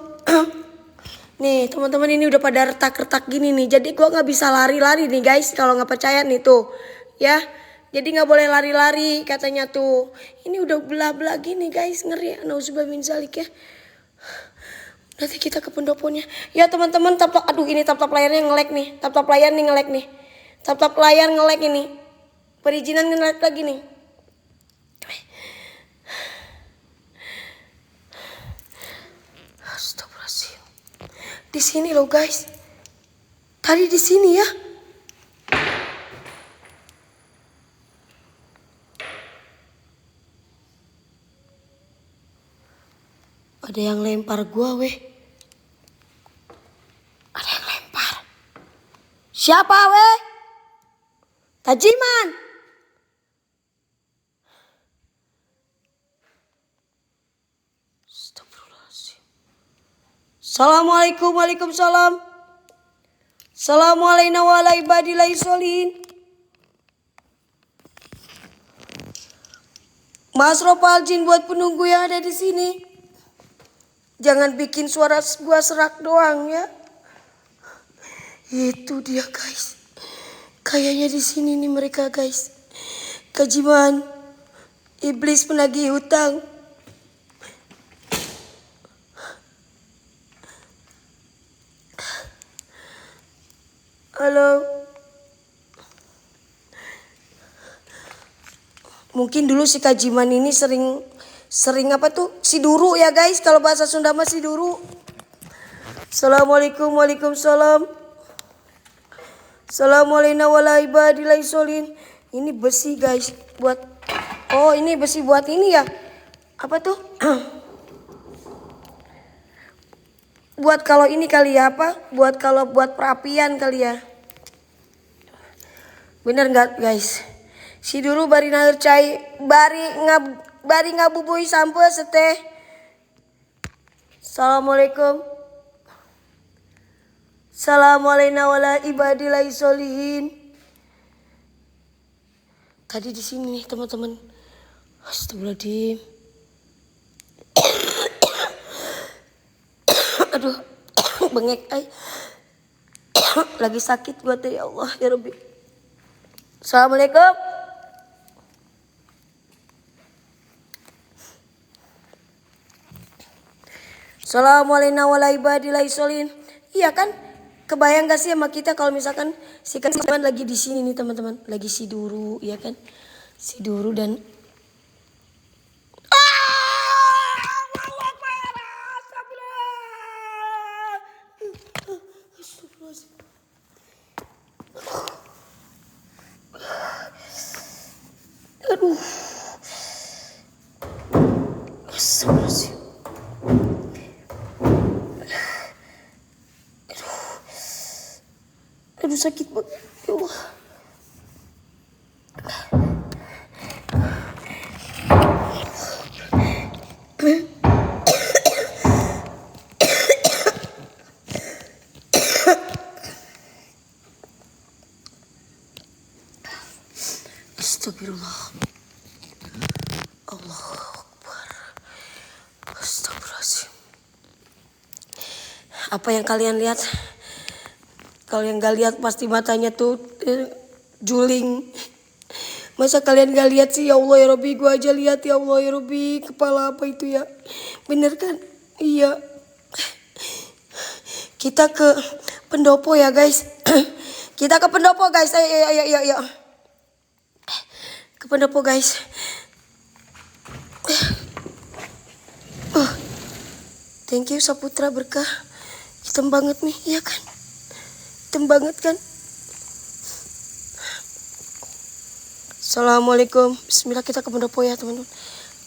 Nih teman-teman, ini udah pada retak-retak gini nih. Jadi gua nggak bisa lari-lari nih guys. Kalau nggak percaya nih tuh, ya. Jadi nggak boleh lari-lari katanya tuh. Ini udah belah-belah gini guys, ngeri. Nauzubillah min zalik ya. Nanti kita ke pendoponya. Ya teman-teman, aduh ini tap layarnya nge-lag nih. Tap layar nih nge-lag nih. Tap layar nge-lag ini. Perizinan nge-lag lagi nih. Astagfirullahaladzim. Di sini loh guys. Tadi di sini ya. Ada yang lempar gua weh. Ada yang lempar. Siapa weh? Tajiman. Assalamualaikum, waalaikumsalam. Assalamualaikum warahmatullahi wabarakatuh. Masrofal jin buat penunggu yang ada di sini. Jangan bikin suara gua serak doang ya. Itu dia guys. Kayaknya di sini nih mereka guys. Kajiman iblis penagih hutang. Halo. Mungkin dulu si Kajiman ini sering apa tuh? Siduru ya guys, kalau bahasa Sunda mah siduru. Assalamualaikum, waalaikumsalam. Assalamualaikum warahmatullahi wabarakatuh. Ini besi guys, buat ini besi buat ini ya. Apa tuh? Buat kalau ini kali ya, apa? Buat perapian kali ya. Bener nggak guys? Si dulu bari naeur cai, bari ngabubui sampai seteh. Assalamualaikum. Assalamualaikum warahmatullahi wabarakatuh. Tadi di sini nih teman-teman. Astagfirullahaladzim. Aduh, bengek ay. Lagi sakit gua teh, ya Allah ya Rabbi. Assalamualaikum. Assalamualaikum warahmatullahi wabarakatuh. Iya kan? Kebayang gak sih sama kita kalau misalkan si Kajiman lagi di sini nih teman-teman, lagi siduru, ya kan? Siduru dan aduh. Astagfirullahaladzim. Aduh sakit banget. Ya Allah. Apa yang kalian lihat? Kalau yang gak lihat pasti matanya tuh juling. Masa kalian gak lihat sih? Ya Allah ya Rabbi, gue aja lihat. Ya Allah ya Rabbi, kepala apa itu ya? Bener kan? Iya. Kita ke pendopo ya guys. Kita ke pendopo guys. Ayo. Ke pendopo guys. Thank you Saputra berkah. Hitam banget nih, iya kan? Hitam banget kan? Assalamualaikum. Bismillah, kita ke pendopo ya teman-teman.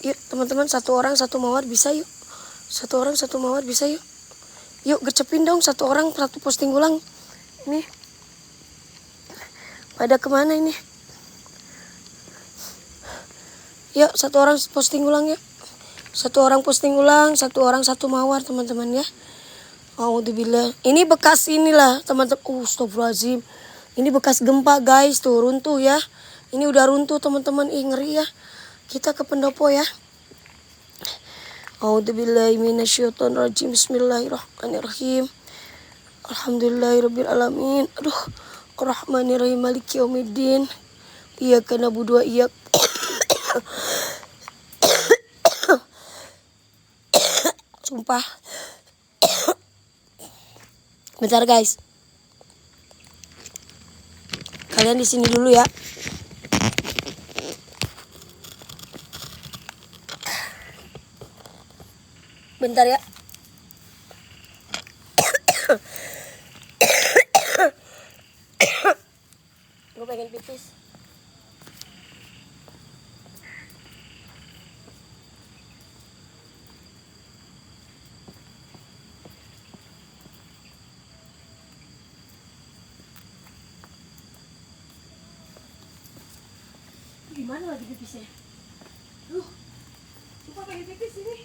Yuk teman-teman, satu orang satu mawar bisa yuk. Satu orang satu mawar bisa yuk. Yuk gercepin dong, satu orang satu posting ulang. Ini pada kemana ini? Yuk satu orang posting ulang ya. Satu orang posting ulang, satu orang satu mawar teman-teman ya. Alhamdulillah. Ini bekas inilah teman-teman. Astagfirullahaladzim. Ini bekas gempa guys, tuh runtuh ya. Ini udah runtuh teman-teman. Ih ngeri ya. Kita ke pendopo ya. A'udzubillahi minasyaitonirrajim. Bismillahirrahmanirrahim. Alhamdulillahirabbil alamin. Aduh. Arrahmanirrahim maliki yaumiddin. Iyyaka na'budu wa iyyaka sumpah. Bentar guys. Kalian di sini dulu ya. Bentar ya. Gue pengen pipis. Gimana lagi pipisnya? Duh, lupa pengen pipis ini.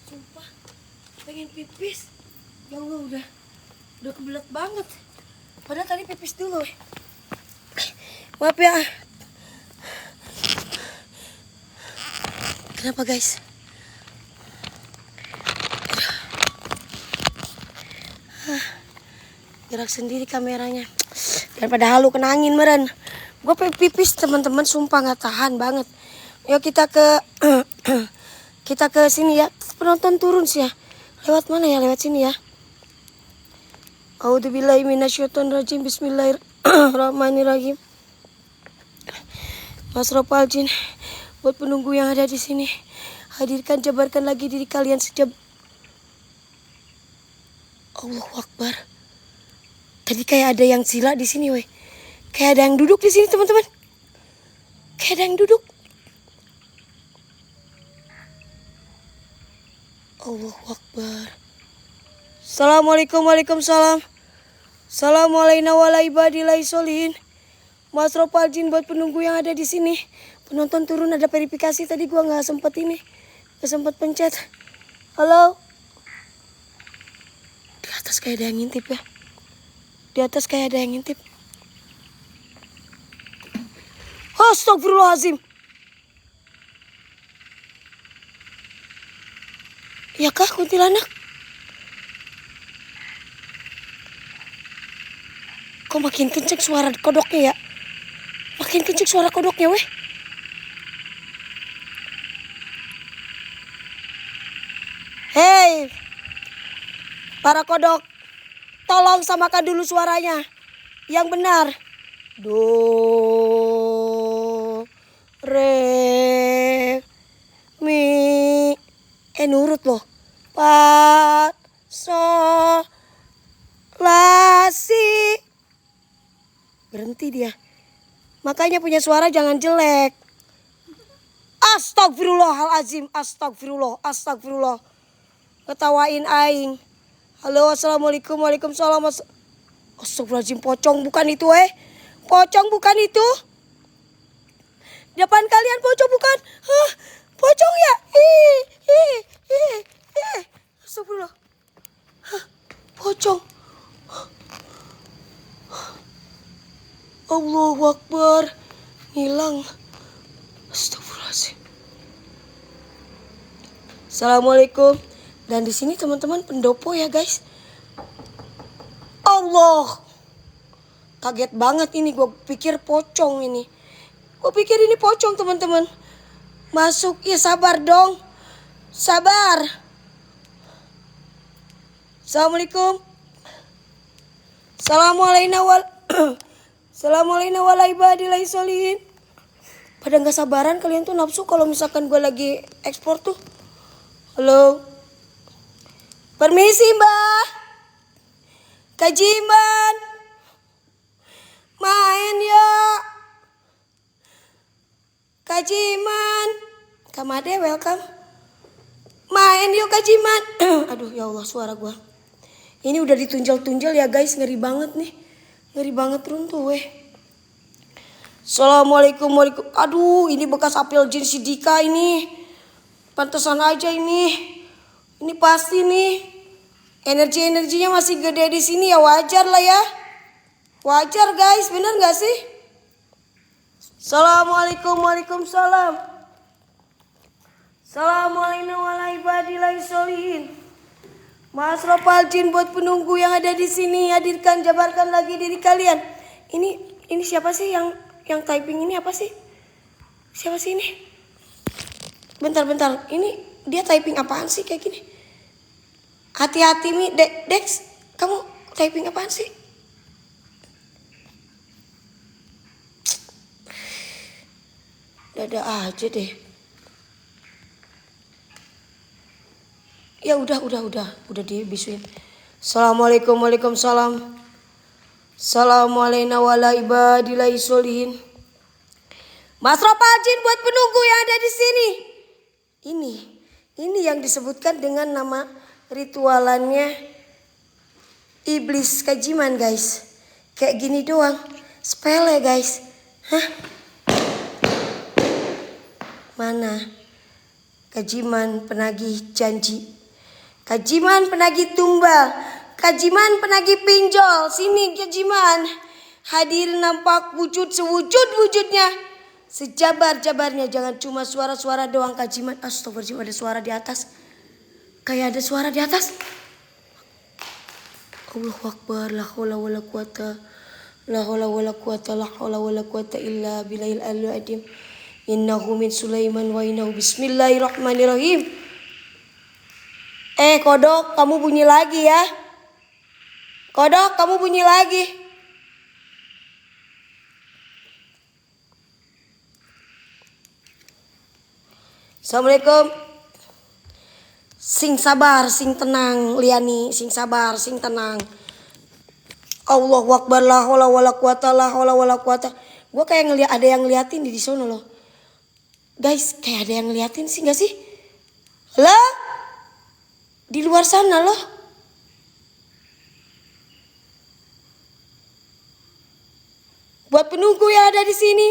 Sumpah pengen pipis. Ya Allah udah kebelet banget. Padahal tadi pipis dulu. Maaf ya. Kenapa guys? Gerak sendiri kameranya. Daripada halu kena angin meren. Gue pengen pipis teman-teman, sumpah nggak tahan banget. Yuk kita ke kita ke sini ya. Penonton turun sih ya. Lewat mana ya? Lewat sini ya. A'udzubillahi minasyaitonirrajim. Bismillahirrahmanirrahim. Masrofal jin, buat penunggu yang ada di sini, hadirkan, jabarkan lagi diri kalian sejak. Allahu Akbar. Tadi kayak ada yang sila di sini, weh. Kayak ada yang duduk di sini, teman-teman. Kayak ada yang duduk. Allahu Akbar. Assalamualaikum, waalaikumsalam. Assalamualaikum warahmatullahi wabarakatuh. Masrofal jin buat penunggu yang ada di sini. Penonton turun, ada verifikasi tadi gua nggak sempet ini, nggak sempet pencet. Halo. Di atas kayak ada yang ngintip ya. Di atas kayak ada yang ngintip. Astagfirullahaladzim. Ya kah kuntilanak? Kok makin kenceng suara kodoknya ya? Makin kenceng suara kodoknya weh. Hei, para kodok, tolong samakan dulu suaranya yang benar. Do, re, mi. Nurut loh. Fa, so, Lasi. Berhenti dia. Makanya punya suara jangan jelek. Astagfirullahalazim, astagfirullah, astagfirullah. Ketawain aing. Halo, assalamualaikum, waalaikumsalam. Astagfirullahaladzim, pocong bukan itu Pocong bukan itu. Depan kalian pocong bukan? Hah, pocong ya? Astagfirullah. Hah, pocong. Allahu Akbar. Hilang. Astagfirullahaladzim. Assalamualaikum. Dan di sini teman-teman pendopo ya guys. Allah. Kaget banget ini, gue pikir pocong ini. Gue pikir ini pocong teman-teman. Masuk, ya sabar dong. Sabar. Assalamualaikum. Assalamualaikum warahmatullahi wabarakatuh. Pada gak sabaran kalian tuh nafsu kalau misalkan gue lagi ekspor tuh. Halo. Permisi mbak. Kajiman. Main yuk. Kajiman. Kamade welcome. Main yuk Kajiman. Aduh ya Allah suara gua. Ini udah ditunjal-tunjal ya guys. Ngeri banget nih. Ngeri banget runtuh Assalamualaikum warahmatullahi wabarakatuh. Aduh ini bekas apel jin si Dika ini. Pantesan aja ini. Ini pasti nih. Energinya masih gede di sini ya, wajar lah ya. Wajar guys, bener gak sih? Assalamualaikum, waalaikumsalam. Assalamualaikum warahmatullahi wabarakatuh. Mas Ropal Jin buat penunggu yang ada di sini, hadirkan, jabarkan lagi diri kalian. Ini siapa sih yang typing ini apa sih? Siapa sih ini? Bentar. Ini dia typing apaan sih kayak gini? Hati-hati nih, Dex. Kamu typing apaan sih? Dada aja deh. Ya udah dibisuin. Assalamualaikum, waalaikumsalam. Assalamualaikum warahmatullahi wabarakatuh. Mas Ropal Jin buat penunggu yang ada di sini. Ini yang disebutkan dengan nama ritualannya iblis Kajiman guys. Kayak gini doang. Sepele guys. Hah? Mana? Kajiman penagih janji. Kajiman penagih tumbal. Kajiman penagih pinjol. Sini Kajiman. Hadir nampak wujud sewujud-wujudnya. Sejabar-jabarnya. Jangan cuma suara-suara doang Kajiman. Astagfirullahaladzim, ada suara di atas. Kayak ada suara di atas. Allahu Akbar. La haula wala quwata. La haula wala quwata. La haula wala quwata illa billahil aliyyil azim. Innahu min Sulaiman wa innahu bismillahirrahmanirrahim. Kodok, kamu bunyi lagi ya. Kodok, kamu bunyi lagi. Assalamualaikum. Sing sabar, sing tenang, Liani, sing sabar, sing tenang. Allahu Akbar, la haula wala quwata, la haula wala quwata. Gua kayak ada yang ngeliatin di sono loh. Guys, kayak ada yang ngeliatin sih gak sih? Halo? Di luar sana loh. Buat penunggu yang ada di sini.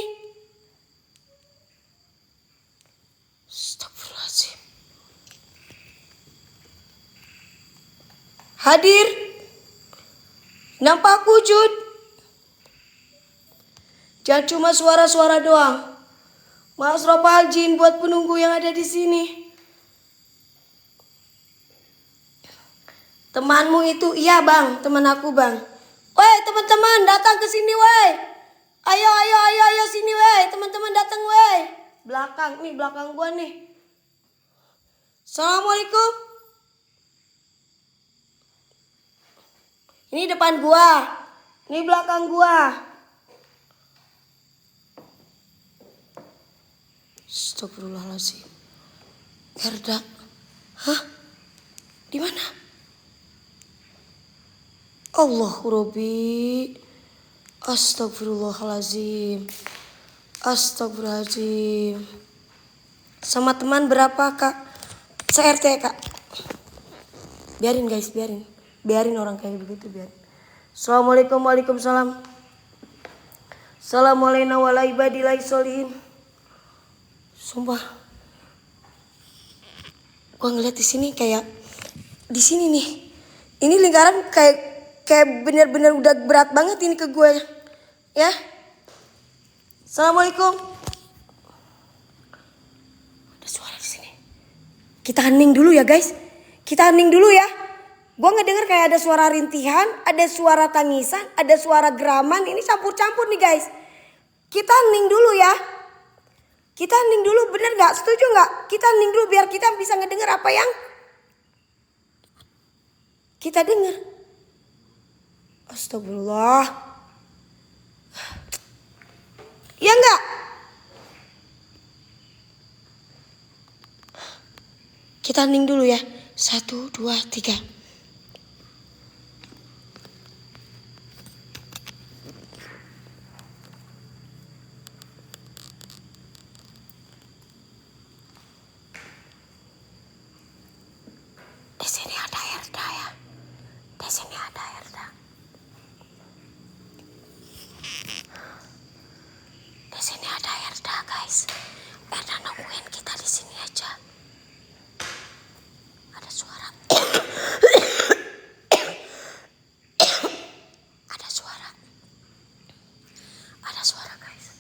Astagfirullahaladzim. Hadir. Nampak wujud. Jangan cuma suara-suara doang. Mas Ropal Jin buat penunggu yang ada di sini. Temanmu itu, iya bang, teman aku bang. Woi teman-teman datang ke sini woi. Ayo sini woi, teman-teman datang woi. Belakang gua nih. Assalamualaikum. Ini depan gua. Ini belakang gua. Astagfirullahaladzim. Herda. Hah? Di mana? Allahu Robbi. Astagfirullahalazim. Astagfirullahalazim. Sama teman berapa kak? Se-RT kak. Biarin guys, biarin. Biarin orang kayak begitu, biarin. Assalamualaikum, waalaikumsalam. Assalamualaikum warahmatullahi wabarakatuh. Sumpah. Gua ngeliat di sini kayak di sini nih. Ini lingkaran kayak bener-bener udah berat banget ini ke gue. Ya. Assalamualaikum. Ada suara di sini. Kita hening dulu ya guys. Kita hening dulu ya. Gue ngedenger kayak ada suara rintihan, ada suara tangisan, ada suara geraman. Ini campur-campur nih guys. Kita hening dulu ya. Kita hening dulu, bener gak? Setuju gak? Kita hening dulu biar kita bisa ngedenger apa yang kita denger. Astagfirullah. Ya enggak? Kita hening dulu ya. 1, 2, 3. Di sini ada Erda ya. Di sini ada Erda. Di sini ada Erda guys. Erda nungguin kita di sini aja. Ada suara. Ada suara. Ada suara guys.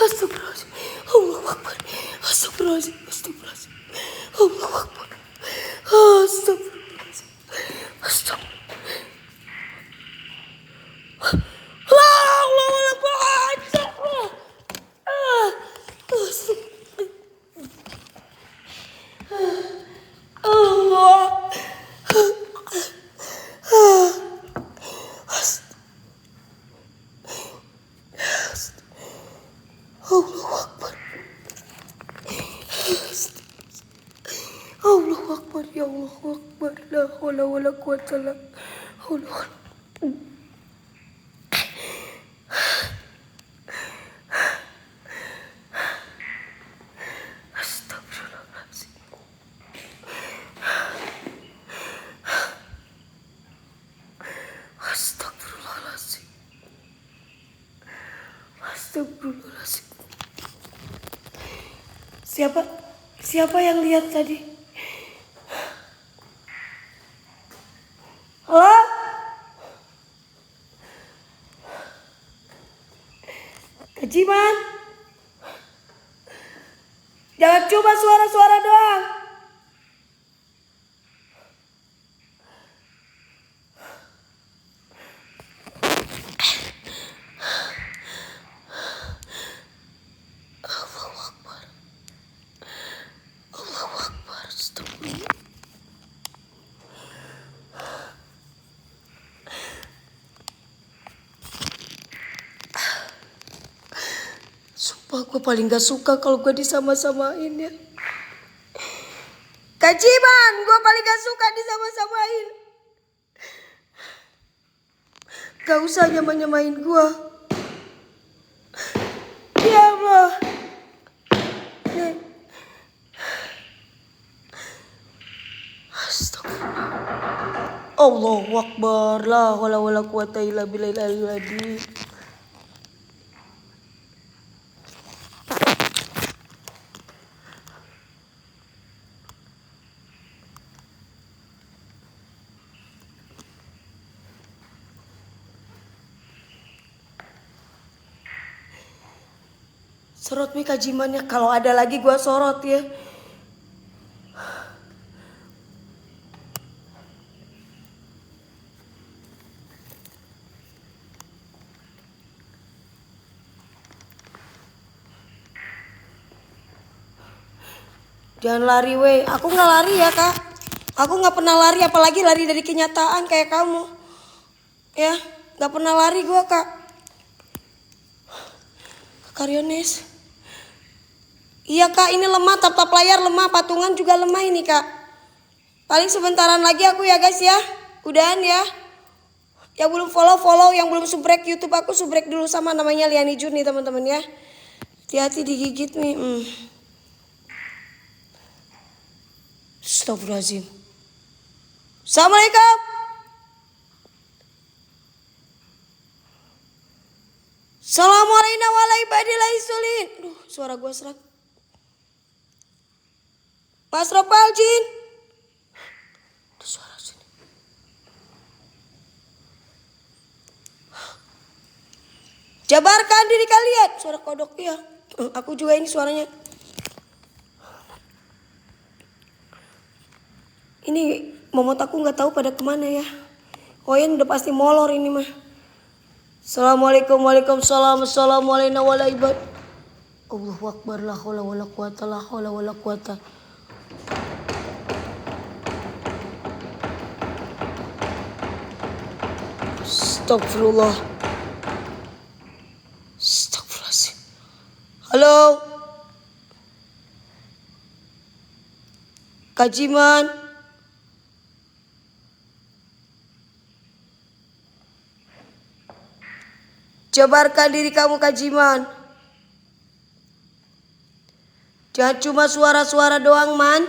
Astagfirullahaladzim. Allahu Akbar. Astagfirullahaladzim. Astagfirullahaladzim. Allahu Akbar. Astagfirullahaladzim. Astagfirullahaladzim. Allahu Akbar. Allah. Allahu Akbar. Allahu Akbar. Ya Allahu Akbar. La haula wala quwwata illa billah. Astagfirullahaladzim. Astagfirullahaladzim. Astagfirullahaladzim. Siapa yang lihat tadi? Halo? Kejiman? Jangan cuma suara-suara doang. Allahu Akbar. Allahu Akbar. Astagfirullah. Sumpah gue paling gak suka kalau gue disama-samain ya. Kajiman, gue paling gak suka disama-samain. Gak usah nyamain gue. Ya Allah. Nih. Astagfirullah. Allahu Akbar. La haula wala quwata illa billahil aliyyil azim. Sorot mi kajimannya. Kalau ada lagi gua sorot ya. Jangan lari weh. Aku nggak lari ya kak. Aku nggak pernah lari, apalagi lari dari kenyataan kayak kamu. Ya, nggak pernah lari gua kak. Karyones. Iya kak, ini lemah, tap-tap layar lemah, patungan juga lemah ini kak. Paling sebentaran lagi aku ya guys ya. Udahan ya. Yang belum follow, yang belum subrek YouTube aku, subrek dulu sama namanya Liani Jun nih teman-teman ya. Hati-hati digigit nih. Astagfirullahaladzim. Assalamualaikum. Assalamualaikum warahmatullahi. Duh, suara gue serak. Mas Ropal Jin. Ada suara sini. Jabarkan diri kalian. Suara kodok ya. Aku juga ini suaranya. Ini momot aku nggak tahu pada kemana ya. Koin udah pasti molor ini mah. Assalamualaikum, waalaikumsalam, assalamualaikum warahmatullahi. Allahu akbar, la haula wala quwata, la haula wala quwata. Astagfirullah. Astagfirullahaladzim. Halo. Kajiman. Jabarkan diri kamu kajiman. Jangan cuma suara-suara doang man.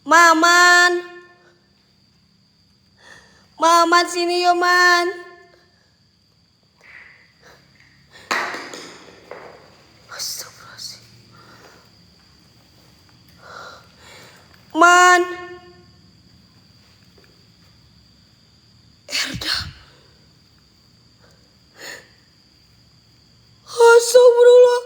Maman. Maman sini yo man. Astagfirullahaladzim. Man. Erda. Astagfirullah.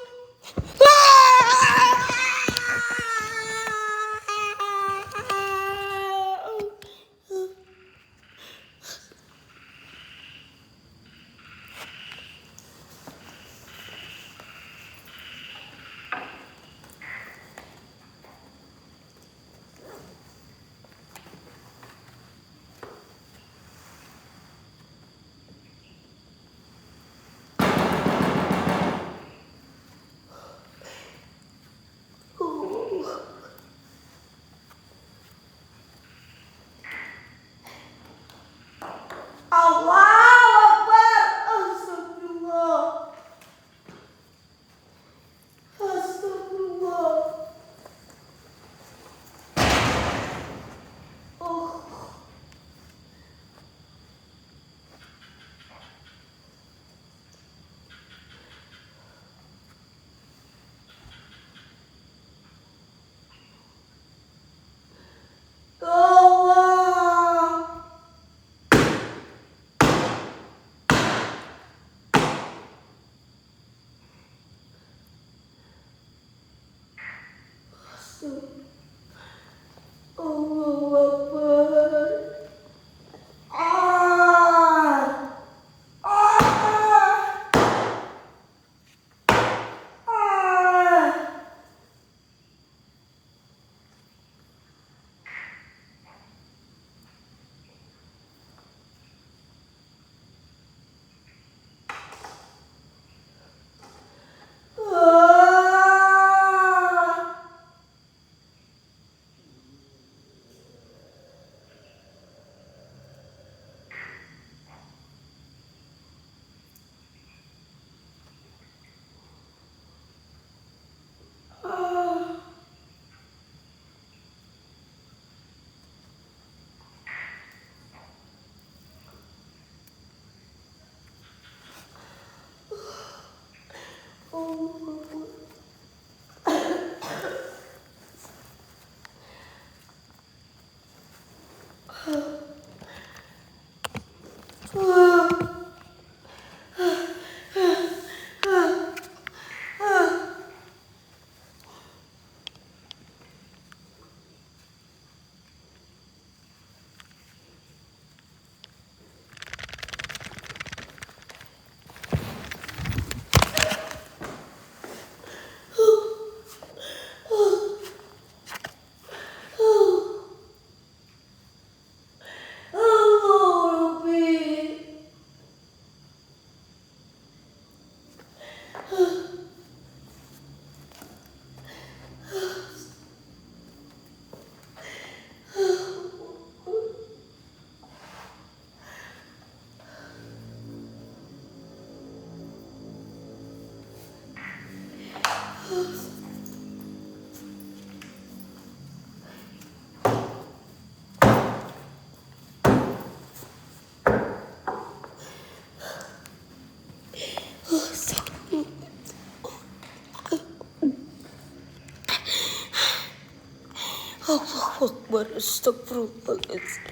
Astagfirullahaladzim.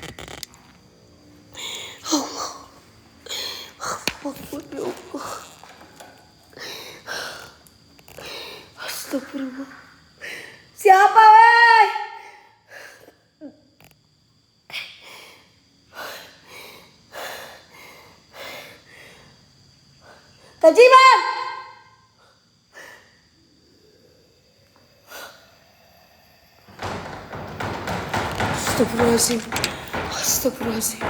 Allah. Akbar ya Allah. Astagfirullah. Siapa weh? Kak Jiman. Astagfirullahaladzim. Astagfirullahaladzim.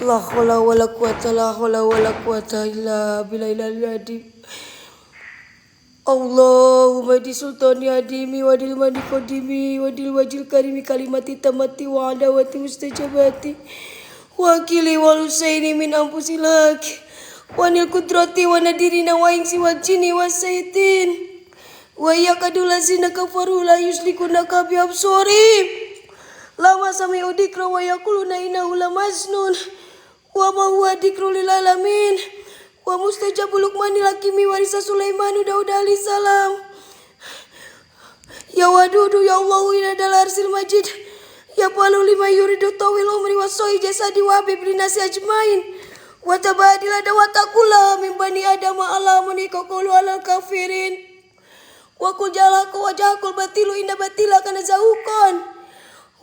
La haula wala quwata illa billahil azim. Allahumma di sultani adimi wadil mani qadimi wadil wajil karimi kalimati tamati wa adawati mustajabati wakili wal husaini min anfusilaki wanil kudrati wa nadirina wa ingsi wa jini wa saytin wa yakadulazina kafaru la yuslikuna kabi absorim lama sami udikra wa yakuluna innahu lamajnun wa ma huwa dikru lil alamin wa mustajabul lukmani lakimi warisa Sulaimanu Daud alaihi salam. Ya wadudu ya Allah ila dal arsil majid ya palu lima yuridu tawil umri wa soi jasadi wa habib linasi ajmain wa tabadila dawatakula min bani adam ala munika qulu alal kafirin wa kujalaka wajhakul batilu inna batila kana zauqan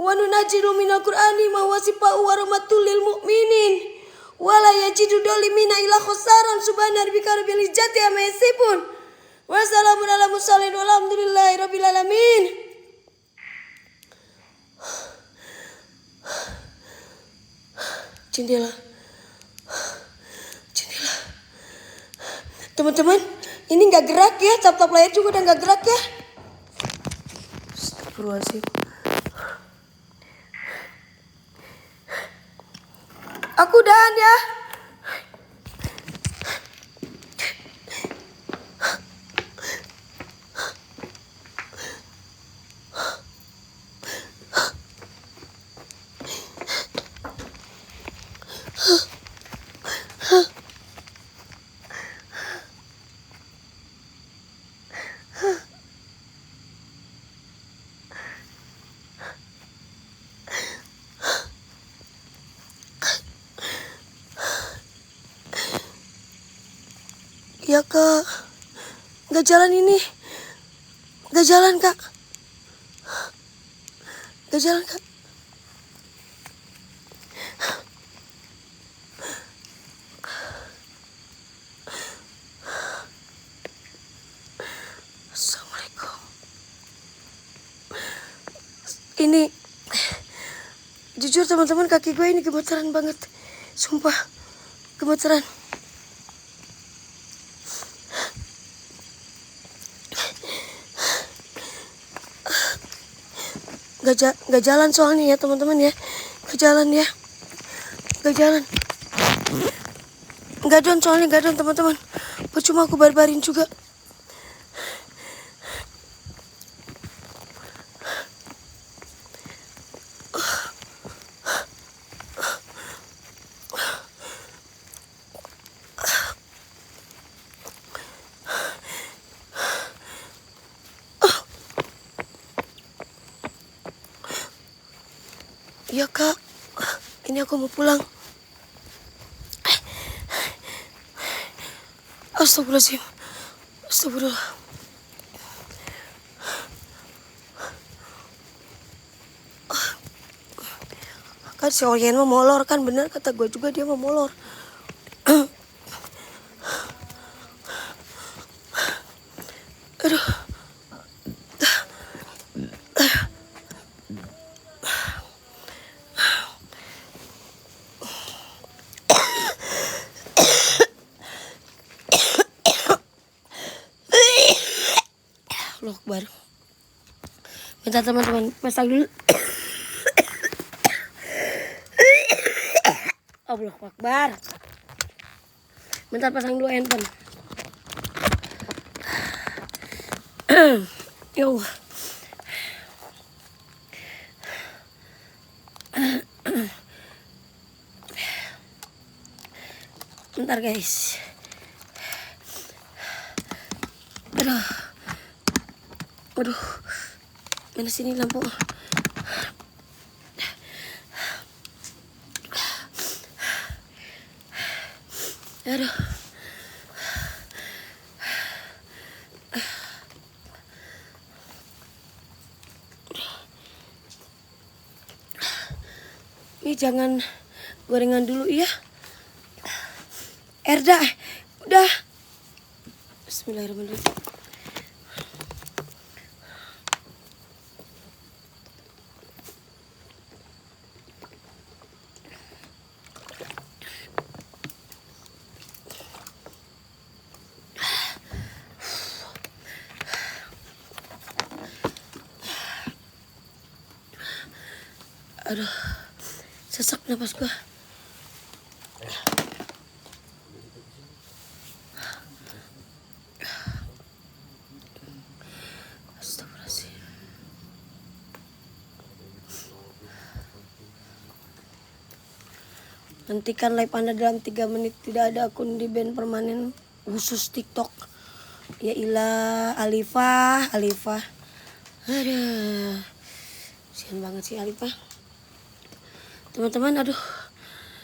wa nunajiru minal qur'ani ma wasifa wa rahmatul lil mu'minin wala yajidu dolimina ila khosaran subhana rabbika rabbil izzati amma yasifun wa salamun ala mursalin walhamdulillahi rabbil alamin. Jendela. Teman-teman, ini nggak gerak ya, tap-tap layar juga udah nggak gerak ya. Astagfirullahaladzim. Aku udahan ya. Ya kak, nggak jalan ini, nggak jalan kak, nggak jalan kak. Assalamualaikum. Ini, jujur teman-teman kaki gue ini gemeteran banget, sumpah gemeteran. Gak jalan soalnya ya teman-teman ya, gak jalan ya, gak jalan, gak down soalnya, gak down teman-teman. Percuma aku barbarin juga. Ya kak, ini aku mau pulang. Astagfirullahaladzim. Astagfirullah. Kan si Orien mah molor, kan benar kata gue juga, dia mah molor. Aduh. Allahu Akbar. Bentar teman-teman, pasang dulu. Allahu Akbar. Bentar pasang dulu handphone. Ya Allah. Bentar guys. Aduh. Mana sini lampu? Aduh. Ini jangan gorengan dulu ya. Erda, udah. Bismillahirrahmanirrahim. Aduh, sesak napas gua. Astagfirullahaladzim. Hentikan live Anda dalam 3 menit. Tidak ada akun di band permanen khusus TikTok. Ya ilah, Alifah. Aduh, kasian banget sih Alifah. Teman-teman, aduh,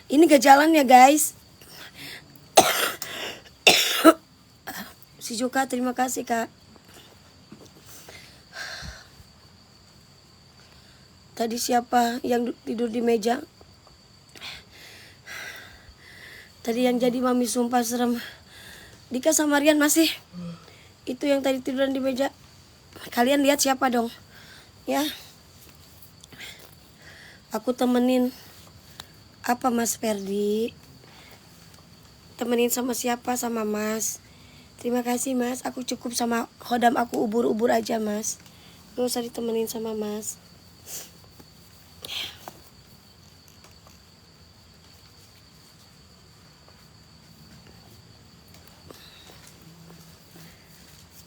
ini gak jalan ya guys. Si Joka, terima kasih kak. Tadi siapa yang tidur di meja? Tadi yang jadi mami sumpah serem. Dika sama Rian masih. Itu yang tadi tiduran di meja. Kalian lihat siapa dong? Ya. Aku temenin. Apa Mas Ferdi? Temenin sama siapa? Sama Mas. Terima kasih Mas. Aku cukup sama khodam aku ubur-ubur aja Mas. Gak usah ditemenin sama Mas.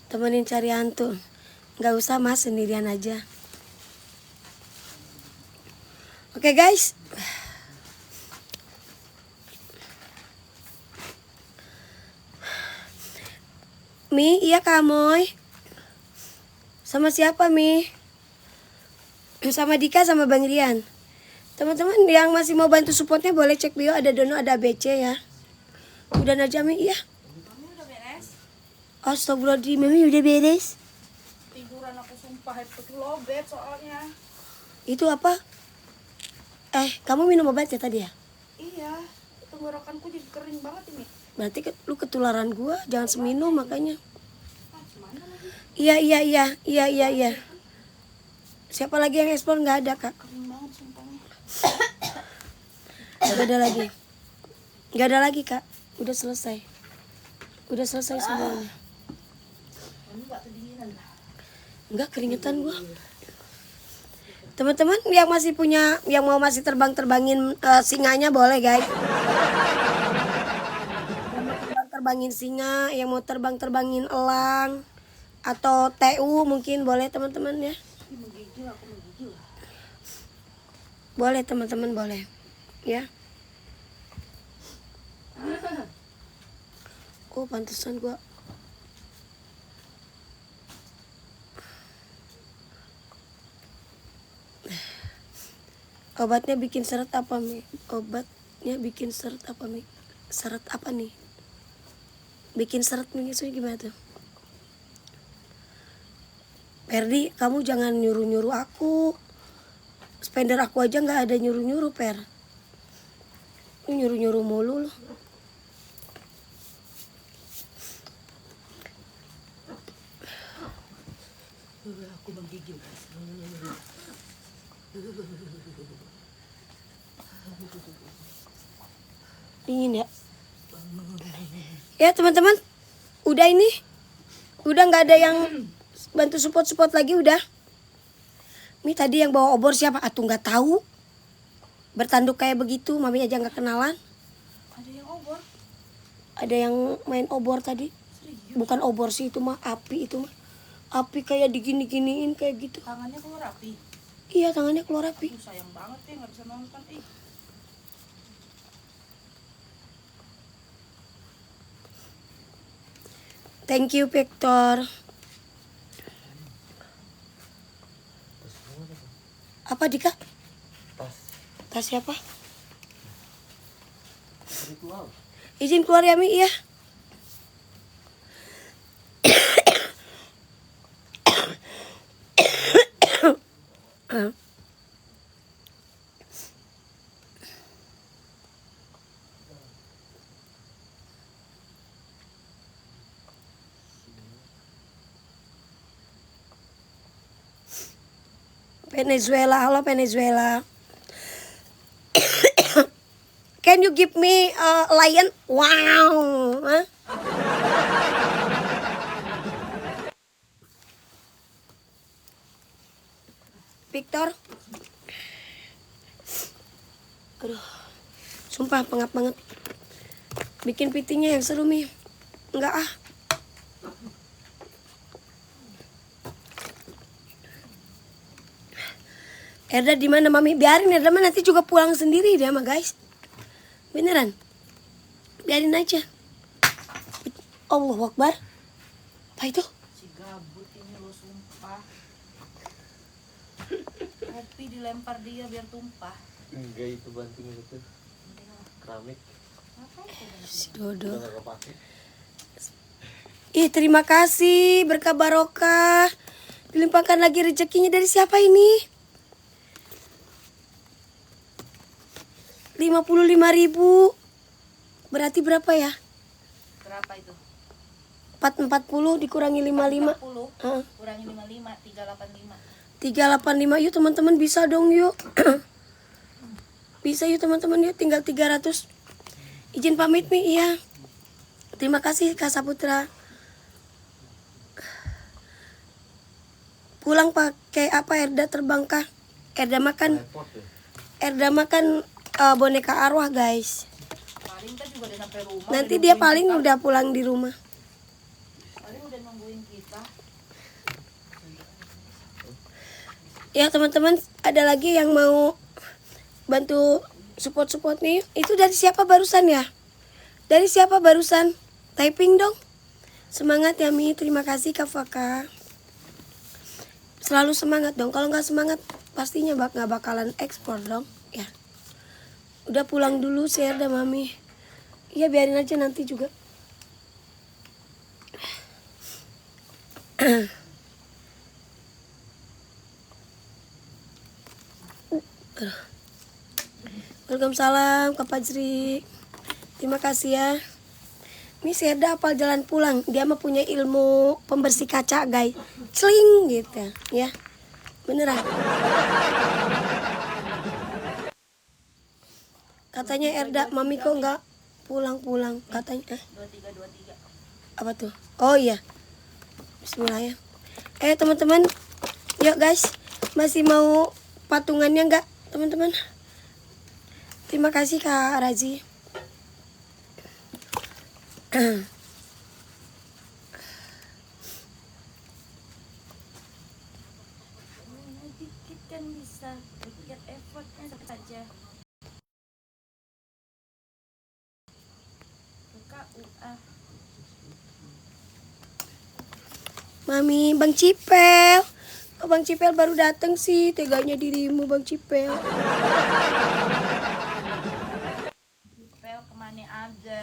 Temenin cari hantu. Gak usah Mas, sendirian aja. Oke guys. Mi, iya Kamoy. Sama siapa Mi? Sama Dika sama Bang Rian. Teman-teman yang masih mau bantu supportnya boleh cek bio, ada dono, ada ABC ya. Udah aja Mi, iya. Mami udah beres? Astagfirullahaladzim, Mami udah beres. Tiduran aku sumpah itu lobet soalnya. Itu apa? Kamu minum obat ya tadi ya? Iya, tenggorokanku jadi kering banget ini. Berarti lu ketularan gua, jangan seminum makanya. Ah, gimana lagi? Iya. Siapa lagi yang explore? Nggak ada kak. Kering banget sumpahnya. Nggak ada lagi kak. Udah selesai semuanya. Kamu gak kedinginan lah. Enggak, keringetan gua. Teman-teman yang masih punya, yang mau masih terbangin singanya boleh guys. Terbangin singa, yang mau terbangin elang atau TU mungkin boleh teman-teman ya. Aku menggigil. Boleh teman-teman, boleh ya. Oh pantesan gua. Obatnya bikin seret apa Mi? Obatnya bikin seret apa Mi? Seret apa nih? Bikin seret nih, maksudnya gimana tuh? Perdi, kamu jangan nyuruh-nyuruh aku. Spender aku aja nggak ada nyuruh-nyuruh Per. Lu nyuruh-nyuruh mulu loh. Aku menggigil guys. Dingin ya? Ya teman-teman, udah ini. Udah nggak ada yang bantu support lagi udah. Mi tadi yang bawa obor siapa? Atuh nggak tahu. Bertanduk kayak begitu, Mami aja nggak kenalan. Ada yang obor? Ada yang main obor tadi. Serius? Bukan obor sih, itu mah api itu mah. Api kayak digini-giniin kayak gitu. Tangannya keluar api. Iya, tangannya keluar api. Sayang banget ya nggak bisa nonton. Thank you Victor. Apa Dika? Tas Tas siapa? ritual. Izin keluar ya Mi ya. Venezuela, halo Venezuela. Can you give me a lion? Wow. Hah? Victor. Aduh. Sumpah pengap banget. Bikin pitingnya yang seru Mi. Enggak ah. Erda di mana Mami? Biarin Erda mah nanti juga pulang sendiri dia mah guys. Beneran. Biarin aja. Allahu Akbar. Apa itu? Si gabut ini lo sumpah. Kopi dilempar dia biar tumpah. Enggak, itu banting itu keramik. Si Dodo. Udah gak kepake. Ih terima kasih berkah barokah. Dilimpahkan lagi rezekinya dari siapa ini? 55.000. Berarti berapa ya? Berapa itu? 440 dikurangi 55. 40 Heeh. kurangi 55, 385. 385 yuk teman-teman bisa dong yuk. Bisa yuk teman-teman yuk tinggal 300. Izin pamit Mi iya. Terima kasih Kak Saputra. Pulang pakai apa Erda terbang kah? Erda makan Repot ya. Erda makan boneka arwah guys. Paling kan juga udah sampai rumah. Nanti udah dia nungguin paling kita. udah pulang di rumah. Paling udah nungguin kita. Ya teman-teman ada lagi yang mau bantu support nih. Itu dari siapa barusan ya? Dari siapa barusan? Typing dong. Semangat ya Mi. Terima kasih Kak Faka. Selalu semangat dong. Kalau nggak semangat pastinya nggak bakalan ekspor dong. Ya. Udah pulang dulu sih Erda Mami. Iya biarin aja nanti juga. Waalaikumsalam Kak Fajri. Terima kasih ya. Ini si Erda hafal jalan pulang. Dia mah punya ilmu pembersih kaca guys. Celing gitu ya. Beneran. Katanya Erda, Mami kok nggak pulang-pulang katanya. 2323. Apa tuh? Oh iya. Bismillah ya. Teman-teman, yuk guys. Masih mau patungannya nggak teman-teman? Terima kasih Kak Razi. Dikit kan bisa, dikit effortnya saja. KUA. Mami, Bang Cipel. Oh, Bang Cipel baru datang sih. Teganya dirimu Bang Cipel. Pel kemana aja?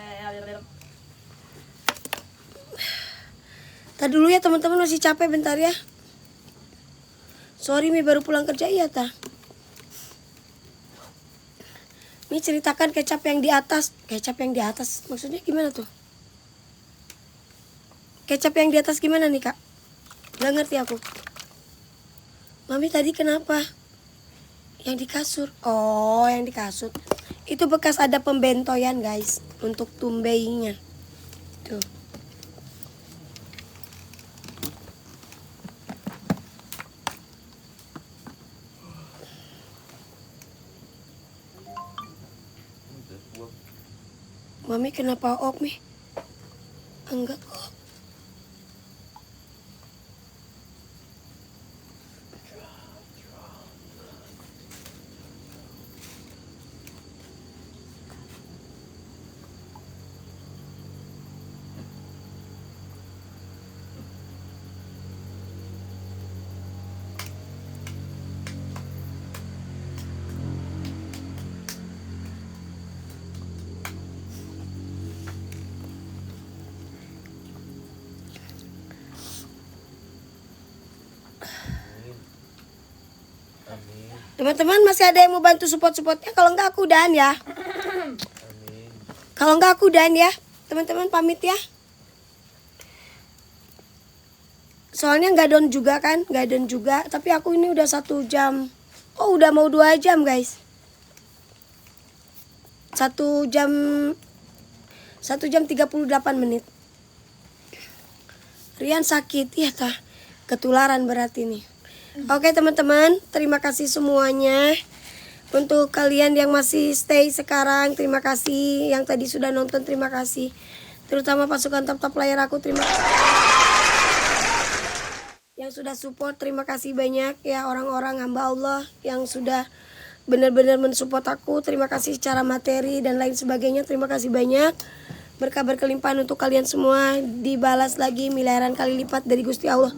Tadi dulu ya teman-teman masih capek bentar ya. Sorry Mi baru pulang kerja iya tah. Mi ceritakan kecap yang di atas. Kecap yang di atas maksudnya gimana tuh? Kecap yang di atas gimana nih Kak? Gak ngerti aku. Mami tadi kenapa? Yang di kasur. Oh yang di kasur. Itu bekas ada pembentoyan guys. Untuk tumbeinya. Tuh. Mami kenapa op Mi? Enggak kok. Teman-teman masih ada yang mau bantu support-supportnya? Kalau enggak aku udahan ya. Amin. Kalau enggak aku udahan ya. Teman-teman pamit ya. Soalnya nggak down juga kan, nggak down juga. Tapi aku ini udah 1 jam. Oh udah mau 2 jam guys. 1 jam 38 menit. Rian sakit ya tah. Ketularan berarti nih. Oke teman-teman, terima kasih semuanya. Untuk kalian yang masih stay sekarang, terima kasih. Yang tadi sudah nonton, terima kasih. Terutama pasukan top-top layar aku, terima kasih. Yang sudah support, terima kasih banyak ya orang-orang hamba Allah yang sudah benar-benar mensupport aku. Terima kasih secara materi dan lain sebagainya. Terima kasih banyak. Berkah berkelimpahan untuk kalian semua, dibalas lagi miliaran kali lipat dari Gusti Allah.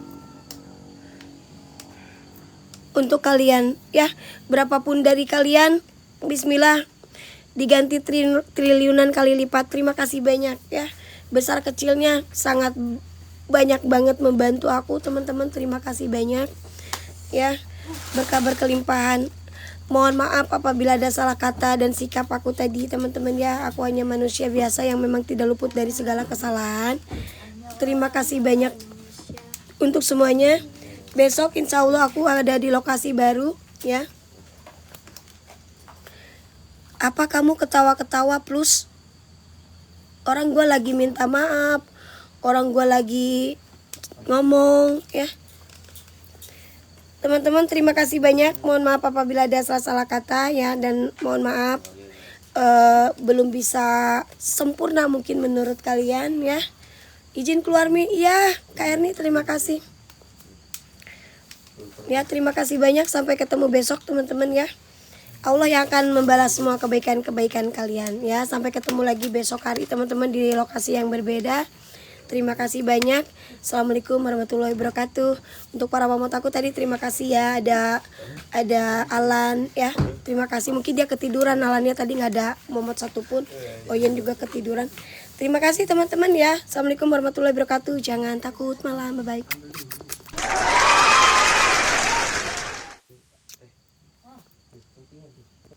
Untuk kalian ya, berapapun dari kalian, bismillah diganti triliunan kali lipat. Terima kasih banyak ya. Besar kecilnya sangat banyak banget membantu aku teman-teman. Terima kasih banyak ya. Berkah berkelimpahan. Mohon maaf apabila ada salah kata dan sikap aku tadi teman-teman ya. Aku hanya manusia biasa yang memang tidak luput dari segala kesalahan. Terima kasih banyak untuk semuanya. Besok insya Allah aku ada di lokasi baru ya. Apa kamu ketawa-ketawa plus orang gue lagi minta maaf, orang gue lagi ngomong ya. Teman-teman terima kasih banyak. Mohon maaf apabila ada salah-salah kata ya. Dan mohon maaf belum bisa sempurna mungkin menurut kalian ya. Izin keluar Mi. Iya Kak Erni terima kasih. Ya terima kasih banyak. Sampai ketemu besok teman-teman ya. Allah yang akan membalas semua kebaikan-kebaikan kalian ya. Sampai ketemu lagi besok hari teman-teman di lokasi yang berbeda. Terima kasih banyak. Assalamualaikum warahmatullahi wabarakatuh. Untuk para mamot aku tadi terima kasih ya. Ada Alan ya. Terima kasih. Mungkin dia ketiduran. Alannya tadi nggak ada momot satupun. Oyen juga ketiduran. Terima kasih teman-teman ya. Assalamualaikum warahmatullahi wabarakatuh. Jangan takut malam. Bye bye.